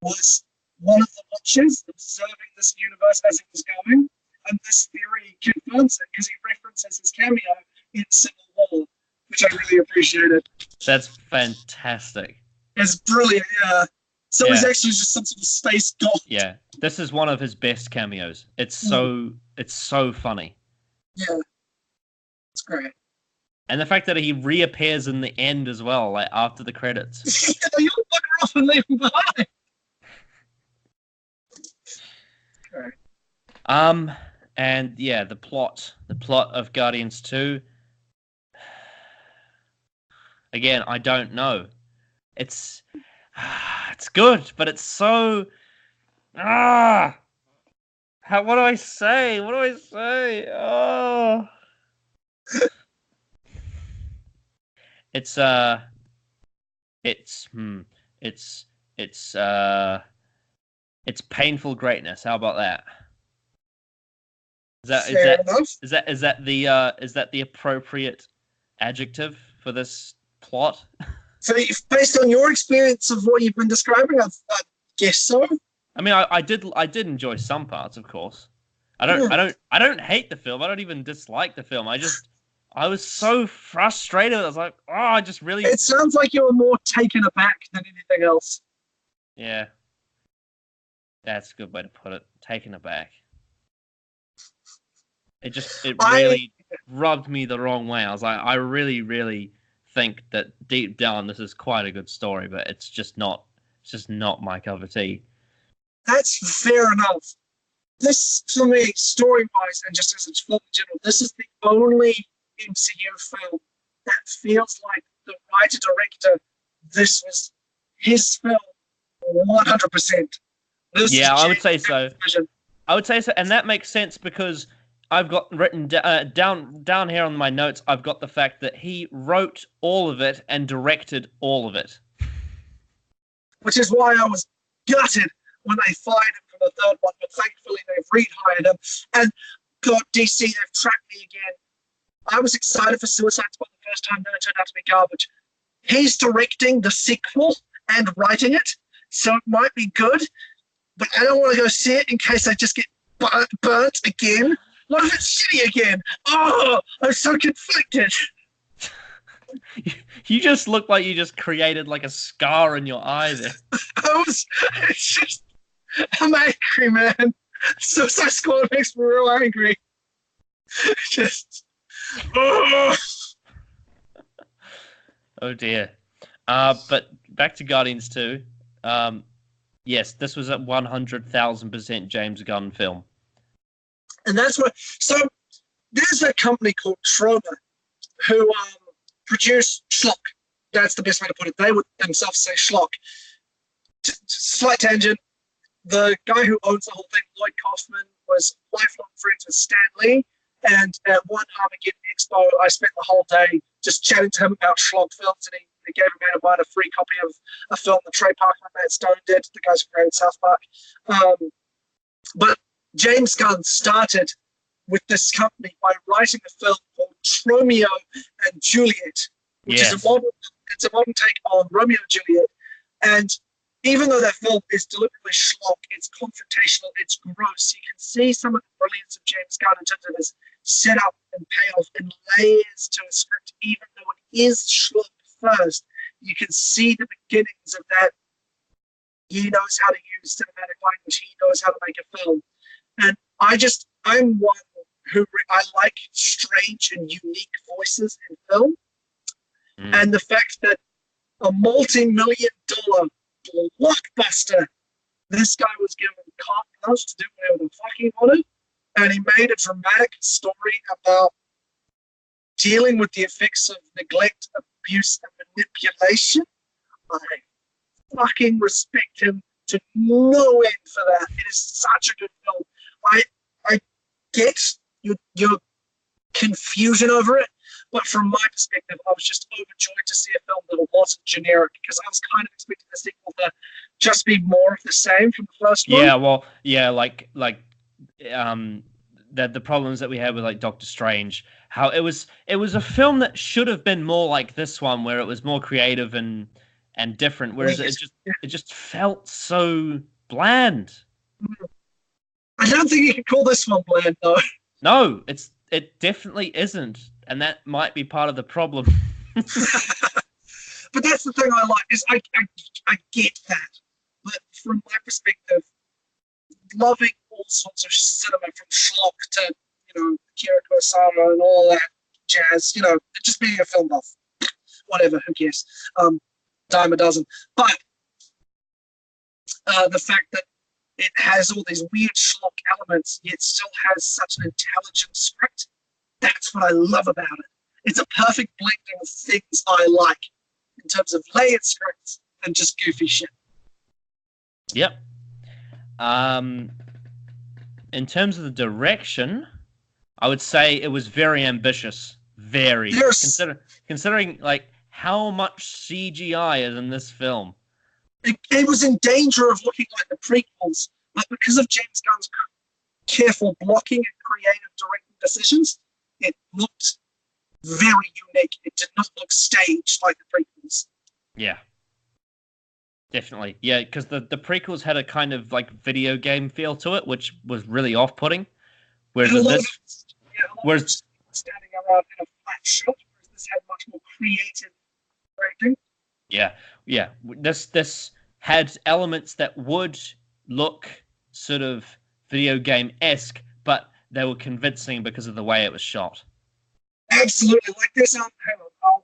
was one of the Watchers observing this universe as it was going. And this theory confirms it because he references his cameo in Civil War, which I really appreciated. That's fantastic. It's brilliant, yeah. So he's actually just some sort of space god. Yeah, this is one of his best cameos. It's so funny. Yeah, it's great. And the fact that he reappears in the end as well, like after the credits. Yeah, you all bugger off and leave him behind. Okay. And yeah, the plot of Guardians 2. Again, I don't know. It's good, but it's so what do I say? What do I say? Oh. It's painful greatness. How about that? Is that the appropriate adjective for this plot? So, based on your experience of what you've been describing, I guess so. I mean, I did enjoy some parts, of course. I don't hate the film. I don't even dislike the film. I was so frustrated. I was like, I just really... It sounds like you were more taken aback than anything else. Yeah. That's a good way to put it. Taken aback. It really rubbed me the wrong way. I was like, I really, really think that deep down this is quite a good story, but it's just not my cup of tea. That's fair enough. This, for me, story-wise, and just as it's film in general, this is the only MCU film that feels like the writer-director, this was his film 100%. I would say so. I would say so, and that makes sense because I've got written down here on my notes, I've got the fact that he wrote all of it and directed all of it. Which is why I was gutted when they fired him from the third one, but thankfully they've rehired him. And God, DC, they've tracked me again. I was excited for Suicide Squad the first time, then it turned out to be garbage. He's directing the sequel and writing it, so it might be good, but I don't want to go see it in case I just get burnt again. What if it's shitty again? Oh, I'm so conflicted. You just look like you just created like a scar in your eye there. I'm angry, man. Suicide Squad makes me real angry. Oh dear. But back to Guardians 2. Yes, this was a 100,000% James Gunn film. And that's what. So there's a company called Troma who produce schlock. That's the best way to put it. They would themselves say schlock. Slight tangent. The guy who owns the whole thing, Lloyd Kaufman, was lifelong friends with Stan Lee. And at one Armageddon Expo, I spent the whole day just chatting to him about schlock films, and he gave a man of mine a free copy of a film that Trey Parker and Matt Stone did, the guys who created South Park. But James Gunn started with this company by writing a film called Romeo and Juliet, which is a modern take on Romeo and Juliet. And even though that film is deliberately schlock, it's confrontational, it's gross. You can see some of the brilliance of James Gunn in terms of his setup and payoff and layers to a script, even though it is schlock first. You can see the beginnings of that. He knows how to use cinematic language. He knows how to make a film. And I'm one who I like strange and unique voices in film. And the fact that a multi-million-dollar blockbuster, this guy was given carte blanche to do whatever the fuck he wanted, and he made a dramatic story about dealing with the effects of neglect, abuse, and manipulation. I fucking respect him to no end for that. It is such a good film. I get your confusion over it, but from my perspective, I was just overjoyed to see a film that wasn't generic, because I was kind of expecting the sequel to just be more of the same from the first one. Yeah, well, yeah, like the problems that we had with like Doctor Strange, how it was a film that should have been more like this one, where it was more creative and different, whereas it just felt so bland. I don't think you could call this one bland, though. No, it definitely isn't, and that might be part of the problem. but that's the thing I like is I get that, but from my perspective, loving all sorts of cinema from schlock to Akira Kurosawa and all that jazz, just being a film buff, whatever, who cares? Dime a dozen, but the fact that it has all these weird schlock elements, yet still has such an intelligent script. That's what I love about it. It's a perfect blending of things I like in terms of layered scripts and just goofy shit. Yep. In terms of the direction, I would say it was very ambitious. Very. Considering like how much CGI is in this film. It was in danger of looking like the prequels, but because of James Gunn's careful blocking and creative directing decisions, it looked very unique. It did not look staged like the prequels. Yeah. Definitely. Yeah, because the prequels had a kind of like video game feel to it, which was really off-putting. Whereas whereas standing around in a flat shot, whereas this had much more creative directing. Yeah. This had elements that would look sort of video game-esque, but they were convincing because of the way it was shot. Absolutely. Like this, hang on, I've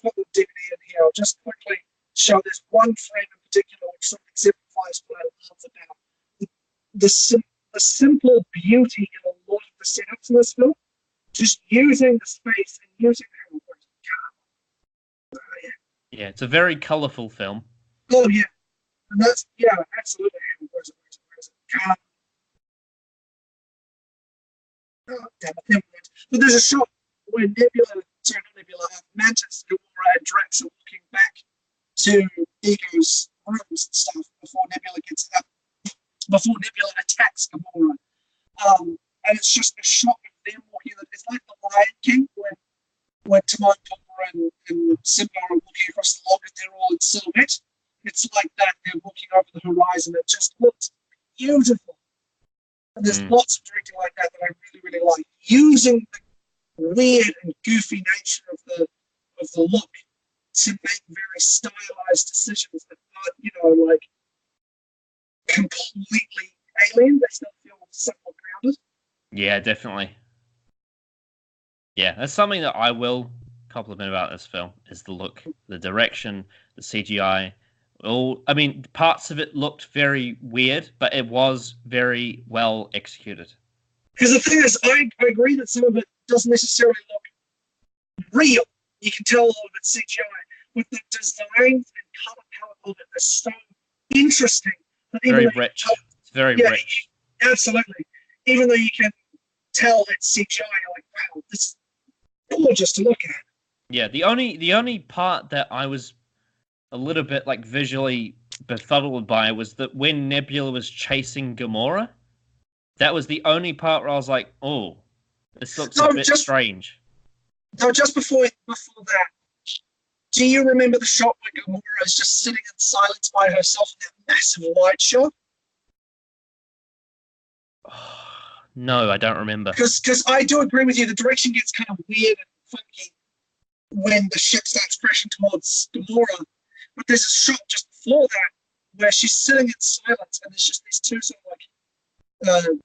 got the DVD in here. I'll just quickly show this one frame in particular, which sort of exemplifies what I love about the simple beauty in a lot of the setups in this film. Just using the space and using how it works. Yeah, it's a very colourful film. Oh, yeah. And that's, absolutely. Where's it? Oh, damn it. But there's a shot where Mantis, Gamora, and Drax are walking back to Ego's rooms and stuff before Nebula attacks Gamora. And it's just a shot of them walking. It's like the Lion King when Timon, Pumbaa, and Simba are walking across the log and they're all in silhouette. It's like that. They're walking over the horizon. It just looks beautiful. And there's lots of directing like that I really, really like. Using the weird and goofy nature of the look to make very stylized decisions that aren't, like completely alien. They still feel somewhat grounded. Yeah, definitely. Yeah, that's something that I will compliment about this film is the look, the direction, the CGI. Parts of it looked very weird, but it was very well executed. Because the thing is, I agree that some of it doesn't necessarily look real. You can tell a lot of it's CGI. But the designs and color palette of it is so interesting. Very rich. It's very rich. Absolutely. Even though you can tell it's CGI, you're like, wow, this is gorgeous to look at. Yeah, the only part that I was a little bit like visually befuddled by was that when Nebula was chasing Gamora, that was the only part where I was like, oh, this looks a bit strange. No, just before that, do you remember the shot where Gamora is just sitting in silence by herself in that massive wide shot? No, I don't remember. Because I do agree with you, the direction gets kind of weird and funky when the ship starts crashing towards Gamora. But there's a shot just before that where she's sitting in silence and there's just these two sort of like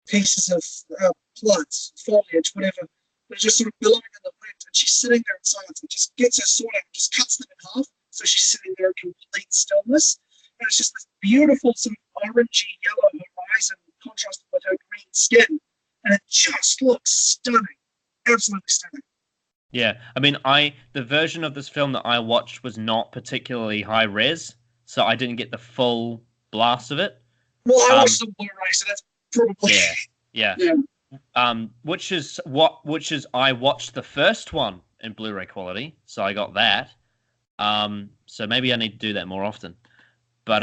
pieces of plants, foliage, whatever. They're just sort of billowing in the wind and she's sitting there in silence and just gets her sword out and just cuts them in half. So she's sitting there in complete stillness. And it's just this beautiful sort of orangey yellow horizon contrasted with her green skin. And it just looks stunning. Absolutely stunning. Yeah, the version of this film that I watched was not particularly high res, so I didn't get the full blast of it. Well, I watched the Blu-ray, so that's probably yeah. Which is I watched the first one in Blu-ray quality, so I got that. So maybe I need to do that more often. But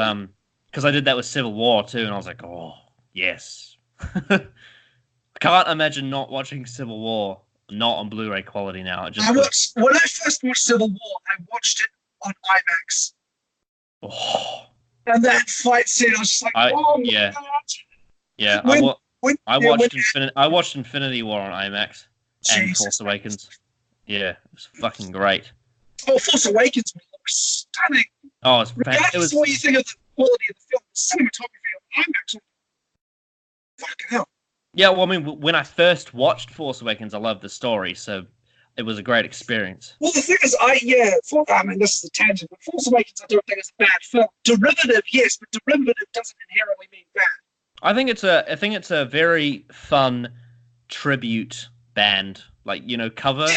because I did that with Civil War too, and I was like, oh yes. I can't imagine not watching Civil War. Not on Blu-ray quality now. When I first watched Civil War, I watched it on IMAX. Oh. And that fight scene, I was just like, oh my God. Yeah, I watched Infinity War on IMAX and Force Awakens. Yeah, it was fucking great. Oh, Force Awakens was stunning. Oh, Regardless of what you think of the quality of the film, the cinematography of IMAX was fucking hell. Yeah, well, I mean, when I first watched Force Awakens, I loved the story, so it was a great experience. Well, the thing is, I mean, this is a tangent, but Force Awakens I don't think is a bad film. Derivative, yes, but derivative doesn't inherently mean bad. I think it's a very fun tribute band, like, cover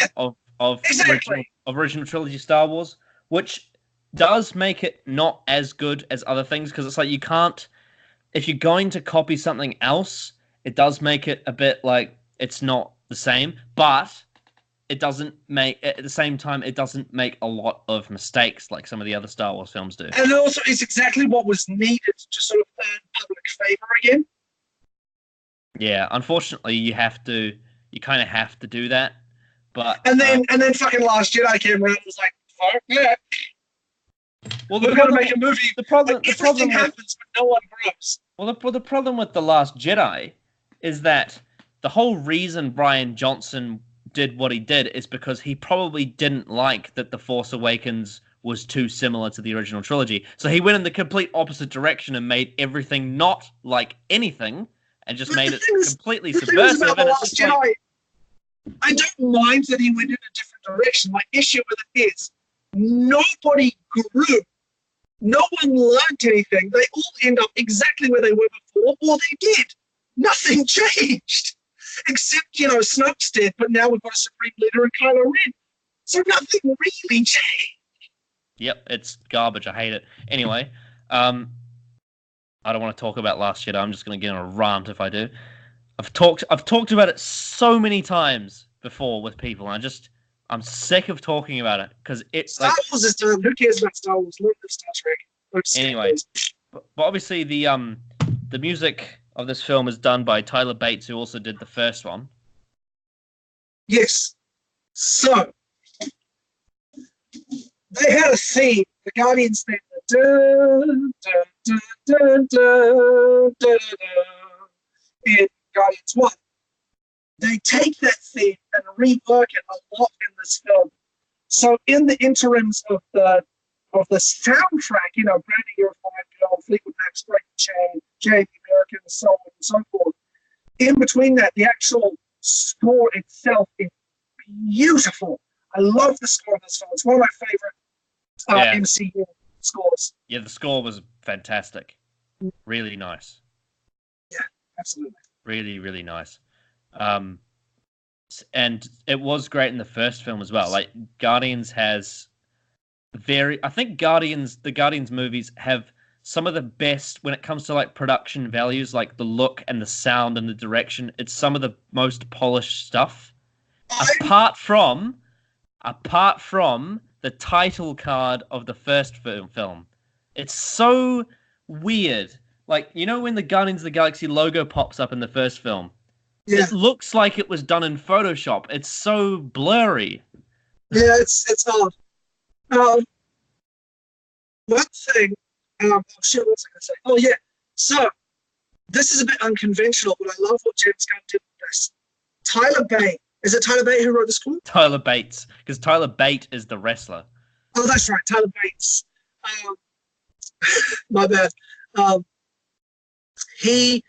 of Exactly. original trilogy Star Wars, which does make it not as good as other things, because it's like you can't, if you're going to copy something else, it does make it a bit like it's not the same, but it doesn't make, at the same time, it doesn't make a lot of mistakes like some of the other Star Wars films do. And also, it's exactly what was needed to sort of earn public favor again. Yeah, unfortunately, you kind of have to do that. But and then fucking Last Jedi came around and was like, fuck yeah. Well, we're gonna make a movie. Everything happens, but no one grows. Well, the problem with The Last Jedi is that the whole reason Rian Johnson did what he did is because he probably didn't like that The Force Awakens was too similar to the original trilogy. So he went in the complete opposite direction and made everything not like anything, and just made it completely subversive. About The Last Jedi, I don't mind that he went in a different direction. My issue with it is nobody grew. No one learned anything. They all end up exactly where they were before, or they did. Nothing changed. Except, Snoke's dead, but now we've got a Supreme Leader in Kylo Ren. So nothing really changed. Yep, it's garbage. I hate it. Anyway, I don't want to talk about Last Jedi. I'm just going to get on a rant if I do. I've talked about it so many times before with people, and I'm sick of talking about it because it's Star Wars is done. Who cares about Star Wars? Look at Star Trek. Anyway, but obviously the music of this film is done by Tyler Bates, who also did the first one. Yes. So they had a theme, the Guardians theme. Dun, dun, dun, dun, dun, dun, dun, in Guardians 1. They take that theme and rework it a lot in this film. So in the interims of the soundtrack, Brandy, You're a Fine Girl, Fleetwood Mac's Break the Chain, Jay the American, so on and so forth. In between that, the actual score itself is beautiful. I love the score of this film. It's one of my favorite MCU scores. Yeah, the score was fantastic. Really nice. Yeah, absolutely. Really, really nice. And it was great in the first film as well. Like, Guardians has I think the Guardians movies have some of the best when it comes to like production values, like the look and the sound and the direction. It's some of the most polished stuff. Apart from the title card of the first film. It's so weird. Like, when the Guardians of the Galaxy logo pops up in the first film, it looks like it was done in Photoshop. It's so blurry. Yeah, it's odd. One thing, shit, what was I going to say? Oh, yeah. So, this is a bit unconventional, but I love what James Gunn did with this. Tyler Bate. Is it Tyler Bate who wrote the score? Tyler Bates, because Tyler Bate is the wrestler. Oh, that's right, Tyler Bates. My bad. He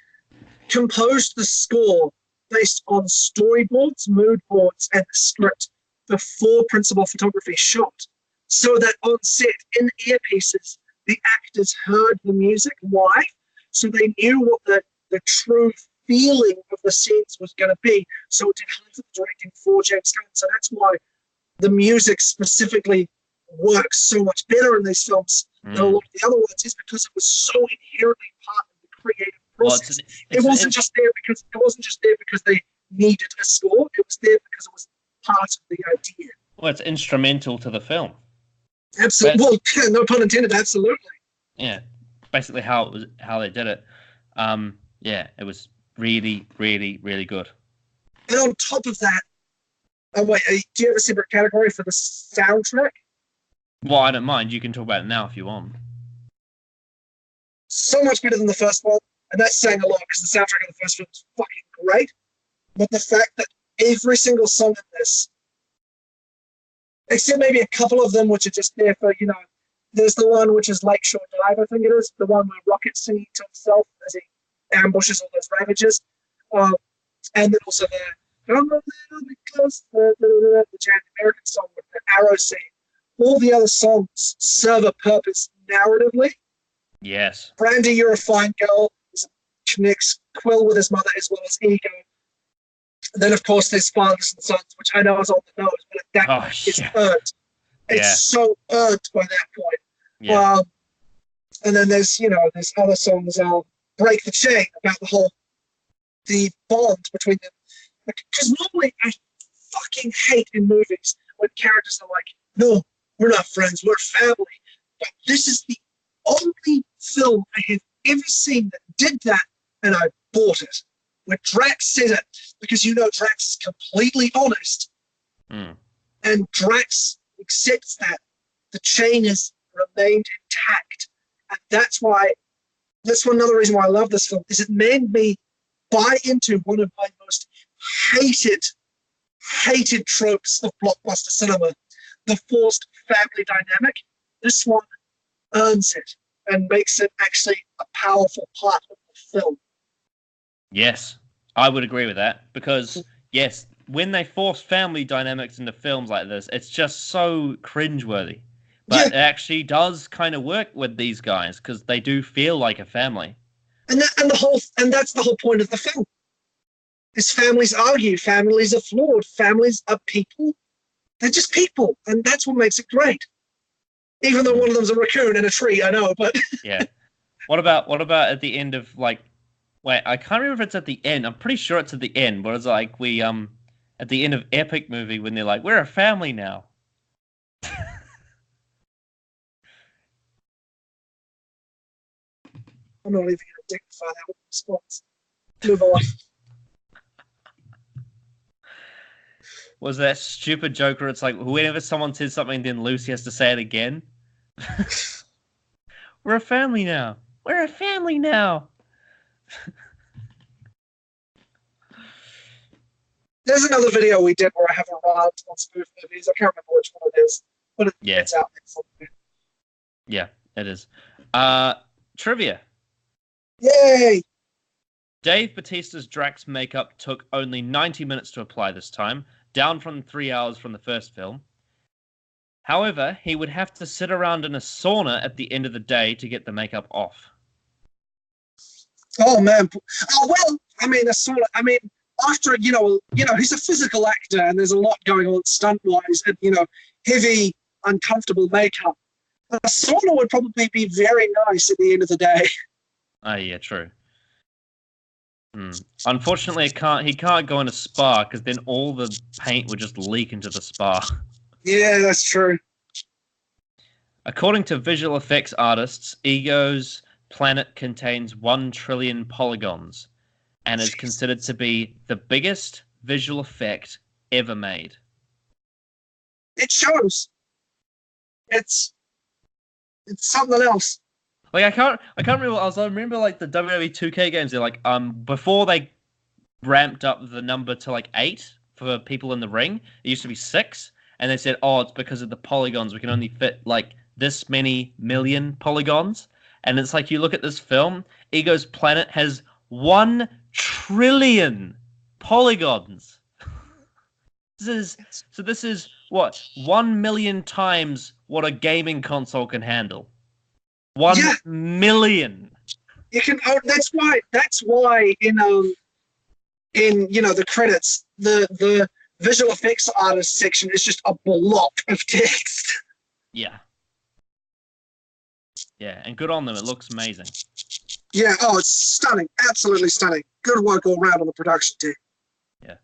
composed the score based on storyboards, mood boards, and the script before principal photography shot, so that on set, in earpieces, the actors heard the music live, so they knew what the true feeling of the scenes was going to be. So it did half of the directing for James Gunn. So that's why the music specifically works so much better in these films than a lot of the other ones, is because it was so inherently part of the creative process. It wasn't just there because they needed a score. It was there because it was part of the idea. Well, it's instrumental to the film. Absolutely. Well, no pun intended. Absolutely. Yeah, basically how they did it. Yeah, it was really, really, really good. And on top of that, wait, do you have a separate category for the soundtrack? Well, I don't mind. You can talk about it now if you want. So much better than the first one, and that's saying a lot because the soundtrack of the first film is fucking great. But the fact that every single song in this except maybe a couple of them which are just there for, there's the one which is Lakeshore Dive, I think it is, the one where Rocket's singing to himself as he ambushes all those Ravagers. And then also the "I'm a Little Bit Close," the Jack American song with the arrow scene. All the other songs serve a purpose narratively. Yes. Brandy, You're a Fine Girl connects Quill with his mother as well as Ego. And then, of course, there's Fathers and Sons, which I know is on the nose, but at that point, it's earned. It's so earned by that point. Yeah. And then there's other songs, Break the Chain, about the bond between them. Because normally I fucking hate in movies when characters are like, no, we're not friends, we're family. But this is the only film I have ever seen that did that, and I bought it. When Drax said it, because Drax is completely honest, and Drax accepts that the chain has remained intact, and that's another reason why I love this film, is it made me buy into one of my most hated tropes of blockbuster cinema, the forced family dynamic. This one earns it and makes it actually a powerful part of the film. Yes, I would agree with that, because yes, when they force family dynamics into films like this, it's just so cringeworthy. But it actually does kind of work with these guys because they do feel like a family. And that's the whole point of the film. Is families argue, families are flawed, families are people. They're just people, and that's what makes it great. Even though one of them's a raccoon in a tree, I know, but yeah. What about at the end of wait, I can't remember if it's at the end. I'm pretty sure it's at the end, but it's like at the end of Epic movie when they're like, we're a family now. I'm not even going to dignify that with response. Move on. Was that stupid joke where it's like, whenever someone says something, then Lucy has to say it again? We're a family now. We're a family now. There's another video we did where I have a rant on spoof movies. I can't remember which one it is, but it's out there somewhere. Yeah, it is. Trivia. Yay! Dave Bautista's Drax makeup took only 90 minutes to apply this time, down from 3 hours from the first film. However, he would have to sit around in a sauna at the end of the day to get the makeup off. Oh man! Oh well, I mean a sauna. I mean, after he's a physical actor, and there's a lot going on stunt-wise, and heavy, uncomfortable makeup. A sauna would probably be very nice at the end of the day. Oh yeah, true. Unfortunately, he can't go in a spa because then all the paint would just leak into the spa. Yeah, that's true. According to visual effects artists, Ego's planet contains 1 trillion polygons and is considered to be the biggest visual effect ever made. It shows. It's something else. Like I can't remember. I remember like the WWE 2K games. They're like before they ramped up the number to like 8 for people in the ring. It used to be 6, and they said, "Oh, it's because of the polygons. We can only fit like this many million polygons." And it's like you look at this film. Ego's planet has 1 trillion polygons. This is what 1 million times what a gaming console can handle. 1 million. You can. Oh, that's why in the credits, the visual effects artist section is just a block of text. Yeah. Yeah, and good on them. It looks amazing. Yeah. Oh, it's stunning. Absolutely stunning. Good work all around on the production team. Yeah.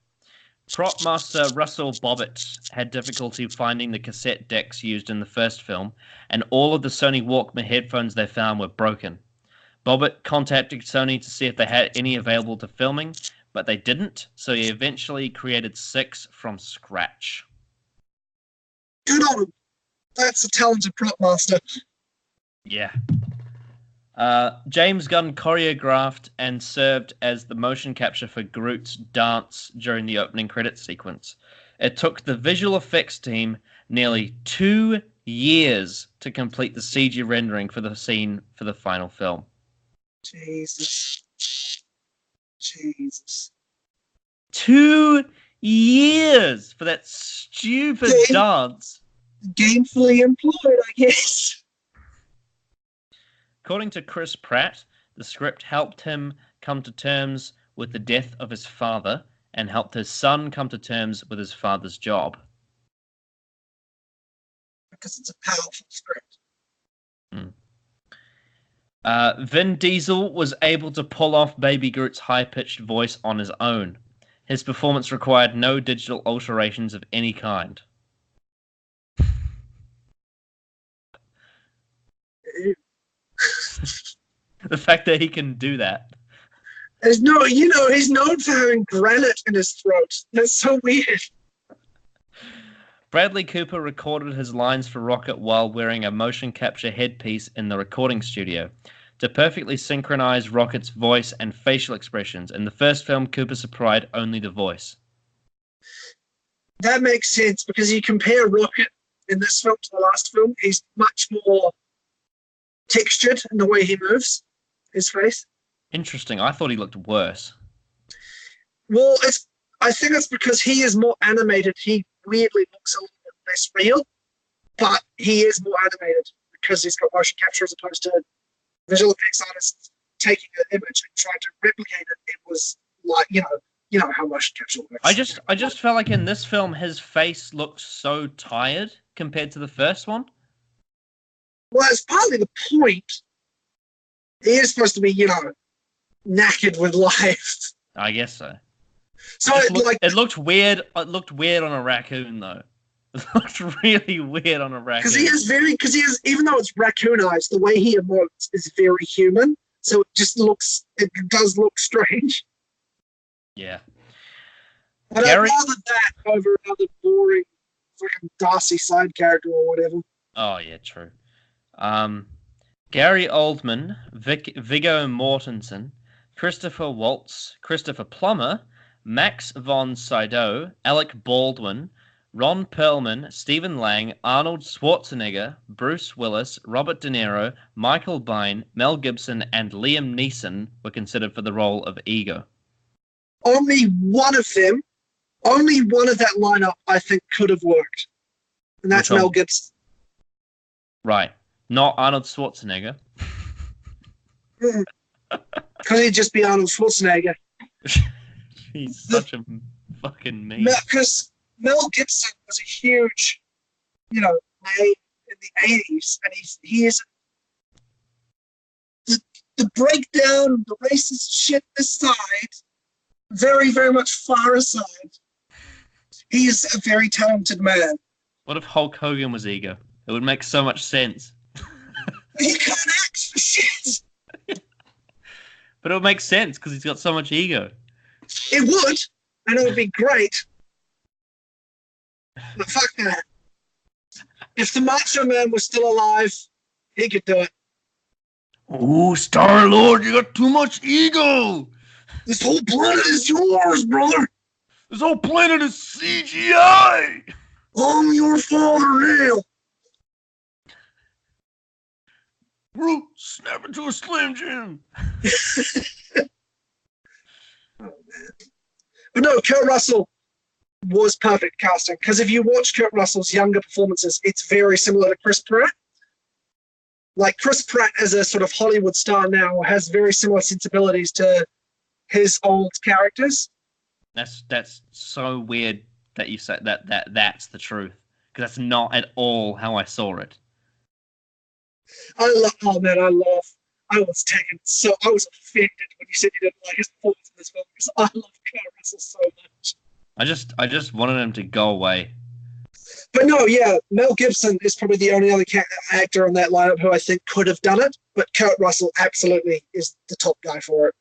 Prop master Russell Bobbitt had difficulty finding the cassette decks used in the first film, and all of the Sony Walkman headphones they found were broken. Bobbitt contacted Sony to see if they had any available to filming, but they didn't, so he eventually created 6 from scratch. Good on him. That's a talented prop master. Yeah. James Gunn choreographed and served as the motion capture for Groot's dance during the opening credits sequence. It took the visual effects team nearly 2 years to complete the CG rendering for the scene for the final film. Jesus. 2 years for that stupid dance. Gainfully employed, I guess. According to Chris Pratt, the script helped him come to terms with the death of his father and helped his son come to terms with his father's job. Because it's a powerful script. Vin Diesel was able to pull off Baby Groot's high-pitched voice on his own. His performance required no digital alterations of any kind. The fact that he can do that. There's no, he's known for having granite in his throat. That's so weird. Bradley Cooper recorded his lines for Rocket while wearing a motion capture headpiece in the recording studio to perfectly synchronize Rocket's voice and facial expressions. In the first film, Cooper supplied only the voice. That makes sense because you compare Rocket in this film to the last film, he's much more textured in the way he moves his face. Interesting. I thought he looked worse. Well, I think it's because he is more animated. He weirdly looks a little bit less real, but he is more animated because he's got motion capture as opposed to visual effects artists taking an image and trying to replicate it. It was like, you know how motion capture works. I just felt like in this film his face looked so tired compared to the first one. Well, it's partly the point. He is supposed to be, knackered with life. I guess so. So it looked weird. It looked weird on a raccoon, though. It looked really weird on a raccoon. Because he is, even though it's raccoonized, the way he emotes is very human. So it does look strange. Yeah. But I'd rather that over another boring freaking Darcy side character or whatever. Oh yeah, true. Gary Oldman, Viggo Mortensen, Christopher Waltz, Christopher Plummer, Max von Sydow, Alec Baldwin, Ron Perlman, Stephen Lang, Arnold Schwarzenegger, Bruce Willis, Robert De Niro, Michael Biehn, Mel Gibson, and Liam Neeson were considered for the role of Ego. Only one of that lineup I think could have worked. And that's Mel Gibson. Right. Not Arnold Schwarzenegger. Because he'd just be Arnold Schwarzenegger. He's such a fucking meme. Because Mel Gibson was a huge, name in the 80s, and he is the breakdown, the racist shit aside, very, very much far aside. He is a very talented man. What if Hulk Hogan was Ego? It would make so much sense. He can't act for shit. But it would make sense because he's got so much ego. It would, and it would be great. But fuck that. If the Macho Man was still alive, he could do it. Oh, Star-Lord, you got too much ego. This whole planet is yours, brother. This whole planet is CGI. I'm your father now. Groot, snap into a Slim Jim. Oh, man. But no, Kurt Russell was perfect casting. Because if you watch Kurt Russell's younger performances, it's very similar to Chris Pratt. Like, Chris Pratt as a sort of Hollywood star now has very similar sensibilities to his old characters. That's so weird that you said that's the truth. Because that's not at all how I saw it. I was offended when you said you didn't like his performance in this film because I love Kurt Russell so much. I just wanted him to go away. But no, yeah, Mel Gibson is probably the only other actor on that lineup who I think could have done it, but Kurt Russell absolutely is the top guy for it.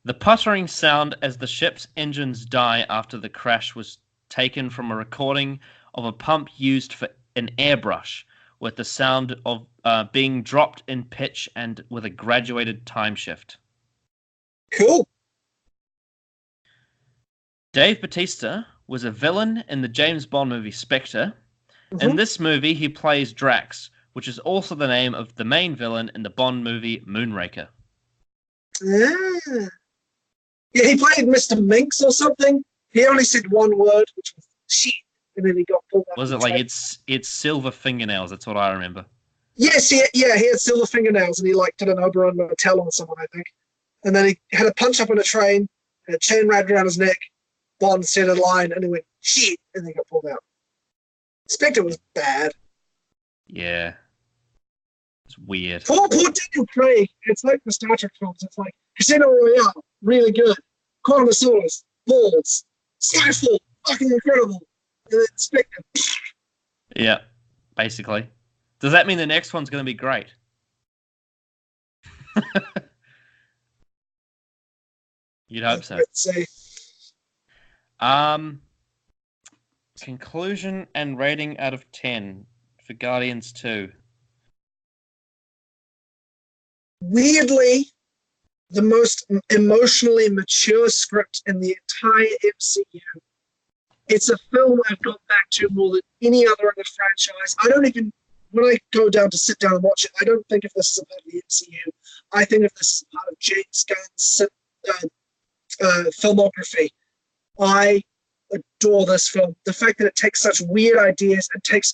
The puttering sound as the ship's engines die after the crash was taken from a recording of a pump used for an airbrush, with the sound of being dropped in pitch and with a graduated time shift. Cool. Dave Bautista was a villain in the James Bond movie Spectre. In Mhm. this movie, he plays Drax, which is also the name of the main villain in the Bond movie Moonraker. Yeah. Yeah, he played Mr. Minx or something. He only said one word, which was shit, and then he got pulled out. Was it like it's silver fingernails? That's what I remember. Yes, he had silver fingernails, and he like did an Oberon Motel on someone, I think. And then he had a punch up on a train, and a chain wrapped around his neck. Bond said a line, and he went shit, and then got pulled out. Spectre was bad. Yeah, it's weird. Poor Daniel Craig. It's like the Star Trek films. It's like Casino Royale, really good. Quantum of Solace, balls. Skyfall, fucking incredible. And then Spectre. Yeah, basically. Does that mean the next one's going to be great? You'd hope so. Let's see. Conclusion and rating out of 10 for Guardians 2. Weirdly, the most emotionally mature script in the entire MCU. It's a film I've gone back to more than any other in the franchise. I don't even, when I go down to sit down and watch it, I don't think of this as a part of the MCU. I think of this as a part of James Gunn's filmography. I adore this film. The fact that it takes such weird ideas and takes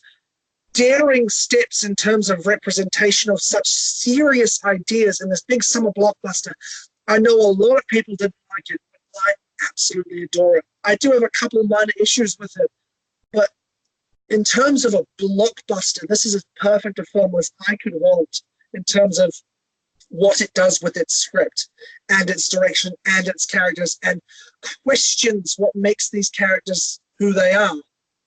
daring steps in terms of representation of such serious ideas in this big summer blockbuster. I know a lot of people didn't like it, but I absolutely adore it. I do have a couple of minor issues with it, but in terms of a blockbuster, this is as perfect a film as I could want in terms of what it does with its script and its direction and its characters, and questions what makes these characters who they are,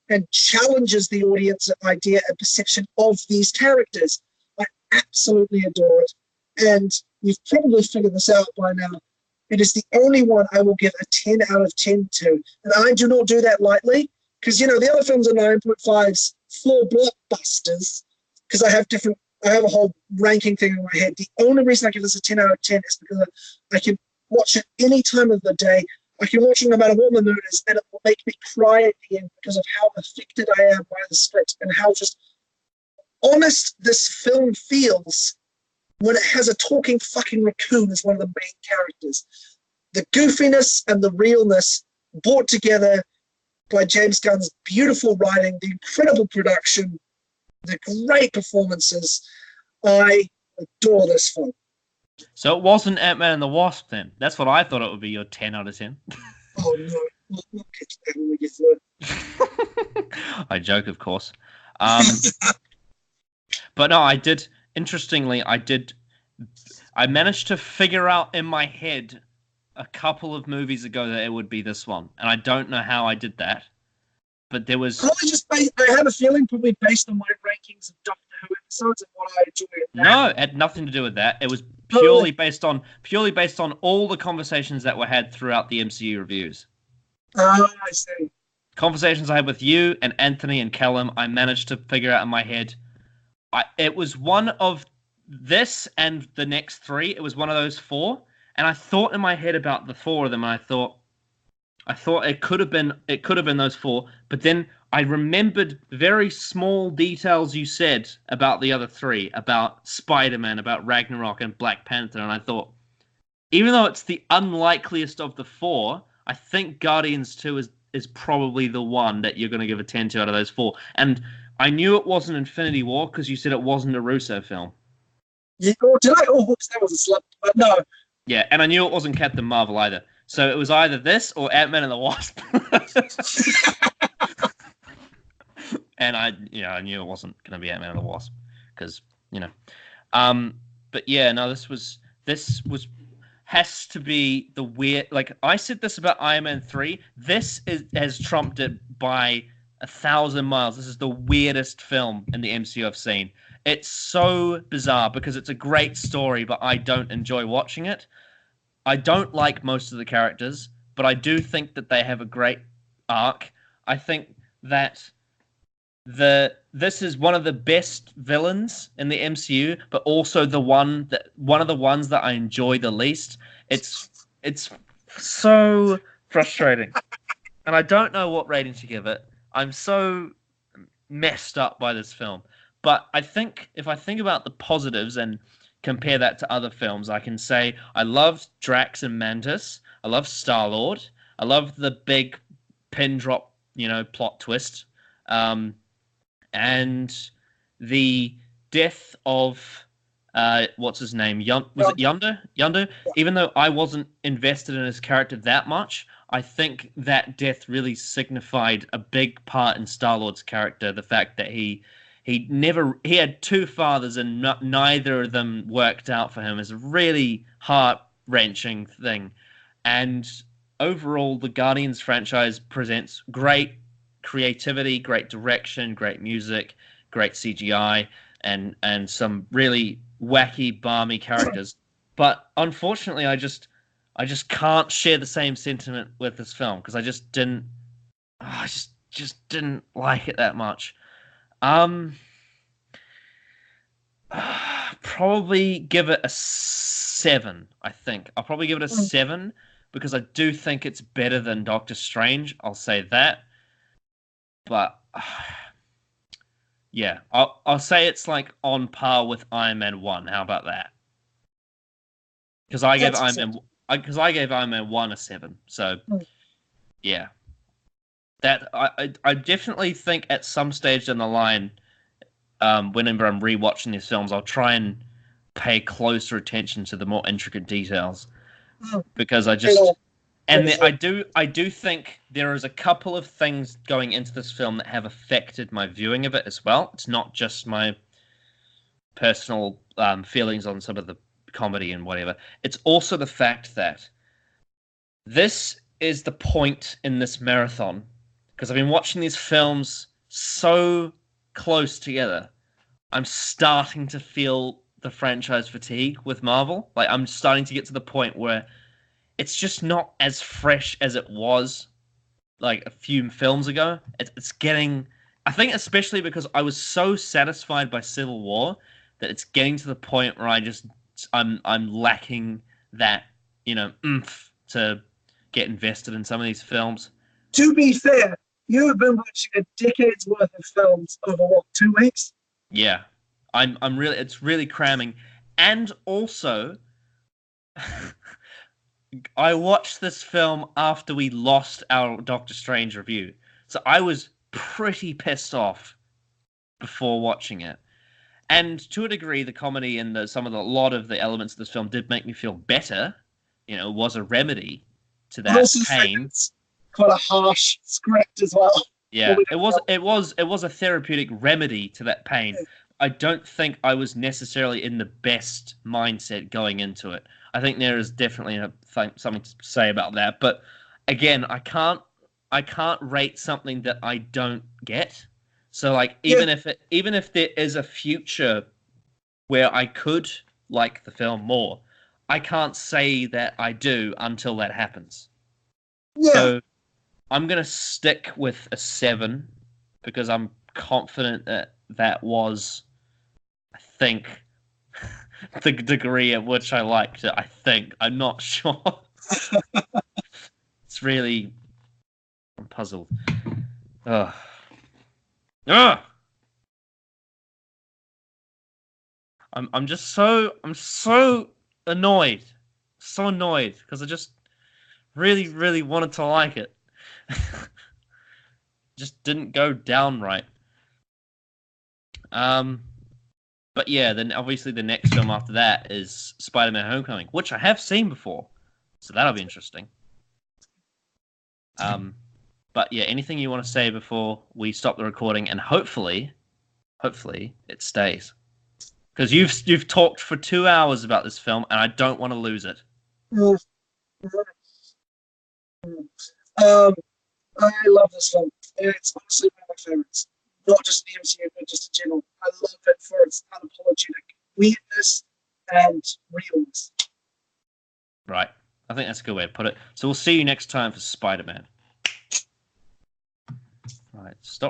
and challenges the audience idea and perception of these characters. I absolutely adore it. And you've probably figured this out by now. It is the only one I will give a 10 out of 10 to. And I do not do that lightly, because, the other films are 9.5s for blockbusters, because I have a whole ranking thing in my head. The only reason I give this a 10 out of 10 is because I can watch it any time of the day. I can watch it no matter what the mood is, and it will make me cry at the end because of how affected I am by the script and how just honest this film feels when it has a talking fucking raccoon as one of the main characters. The goofiness and the realness brought together by James Gunn's beautiful writing, the incredible production, the great performances. I adore this film. So it wasn't Ant-Man and the Wasp then? That's what I thought it would be, your 10 out of 10. Oh no, we'll get to that when we get to it. I joke, of course. But no, interestingly, I managed to figure out in my head a couple of movies ago that it would be this one. And I don't know how I did that. But there was... I have a feeling probably based on my rankings of Doctor Who episodes and what I enjoy. No, it had nothing to do with that. It was purely based on all the conversations that were had throughout the MCU reviews. Oh, I see. Conversations I had with you and Anthony and Callum, I managed to figure out in my head. It was one of this and the next three. It was one of those four. And I thought in my head about the four of them, and I thought it could have been those four, but then I remembered very small details you said about the other three, about Spider-Man, about Ragnarok, and Black Panther, and I thought, even though it's the unlikeliest of the four, I think Guardians 2 is probably the one that you're going to give a 10 to out of those four. And I knew it wasn't Infinity War because you said it wasn't a Russo film. Yeah, did I? Oh, whoops, that was a slip. But no. Yeah, and I knew it wasn't Captain Marvel either. So it was either this or Ant-Man and the Wasp. And I knew it wasn't going to be Ant-Man and the Wasp because, but yeah, no, this was has to be the weird, like I said this about Iron Man 3, this has trumped it by 1,000 miles. This is the weirdest film in the MCU I've seen. It's so bizarre because it's a great story, but I don't enjoy watching it. I don't like most of the characters, but I do think that they have a great arc. I think that this is one of the best villains in the MCU, but also one of the ones that I enjoy the least. It's so frustrating. and I don't know what rating to give it. I'm so messed up by this film. But I think if I think about the positives and compare that to other films, I can say I loved Drax and Mantis. I love Star-Lord. I love the big pin drop, plot twist. And the death of what's his name? Was it Yondu? Yondu? Even though I wasn't invested in his character that much, I think that death really signified a big part in Star-Lord's character. The fact that he had two fathers and neither of them worked out for him is a really heart-wrenching thing. And overall, the Guardians franchise presents great creativity, great direction, great music, great CGI, and some really wacky, balmy characters. But unfortunately, I just can't share the same sentiment with this film because I just didn't. I just didn't like it that much. Probably give it a 7. I think I'll probably give it a 7 because I do think it's better than Doctor Strange. I'll say that. But yeah, I'll say it's like on par with Iron Man 1. How about that? Because I gave Iron Man 1 a 7. So yeah, that I definitely think at some stage down the line, whenever I'm rewatching these films, I'll try and pay closer attention to the more intricate details because I do think there is a couple of things going into this film that have affected my viewing of it as well. It's not just my personal feelings on some of the comedy and whatever. It's also the fact that this is the point in this marathon because I've been watching these films so close together. I'm starting to feel the franchise fatigue with Marvel. Like I'm starting to get to the point where it's just not as fresh as it was like a few films ago. It's getting, I think, especially because I was so satisfied by Civil War that it's getting to the point where I'm lacking that oomph to get invested in some of these films. To be fair, you have been watching a decade's worth of films over what, 2 weeks? Yeah, it's really cramming, and also. I watched this film after we lost our Doctor Strange review, so I was pretty pissed off before watching it. And to a degree, the comedy and a lot of the elements of this film did make me feel better. It was a remedy to that pain. It's quite a harsh script as well. Yeah, it was a therapeutic remedy to that pain. I don't think I was necessarily in the best mindset going into it. I think there is definitely something to say about that. But again, I can't rate something that I don't get. So like even if there is a future where I could like the film more, I can't say that I do until that happens. Yeah. So I'm gonna stick with a 7 because I'm confident that was, I think, the degree at which I liked it. I think I'm not sure. It's really, I'm puzzled. Ugh. Ugh. I'm so annoyed, because I just really wanted to like it. Just didn't go down right. But yeah, then obviously the next film after that is Spider-Man: Homecoming, which I have seen before, so that'll be interesting. But yeah, anything you want to say before we stop the recording, and hopefully it stays, because you've talked for 2 hours about this film, and I don't want to lose it. I love this film. It's honestly one of my favorites. Not just the MCU, but just in general. I love it for its unapologetic weirdness and realness. Right. I think that's a good way to put it. So we'll see you next time for Spider-Man. All right. Stop.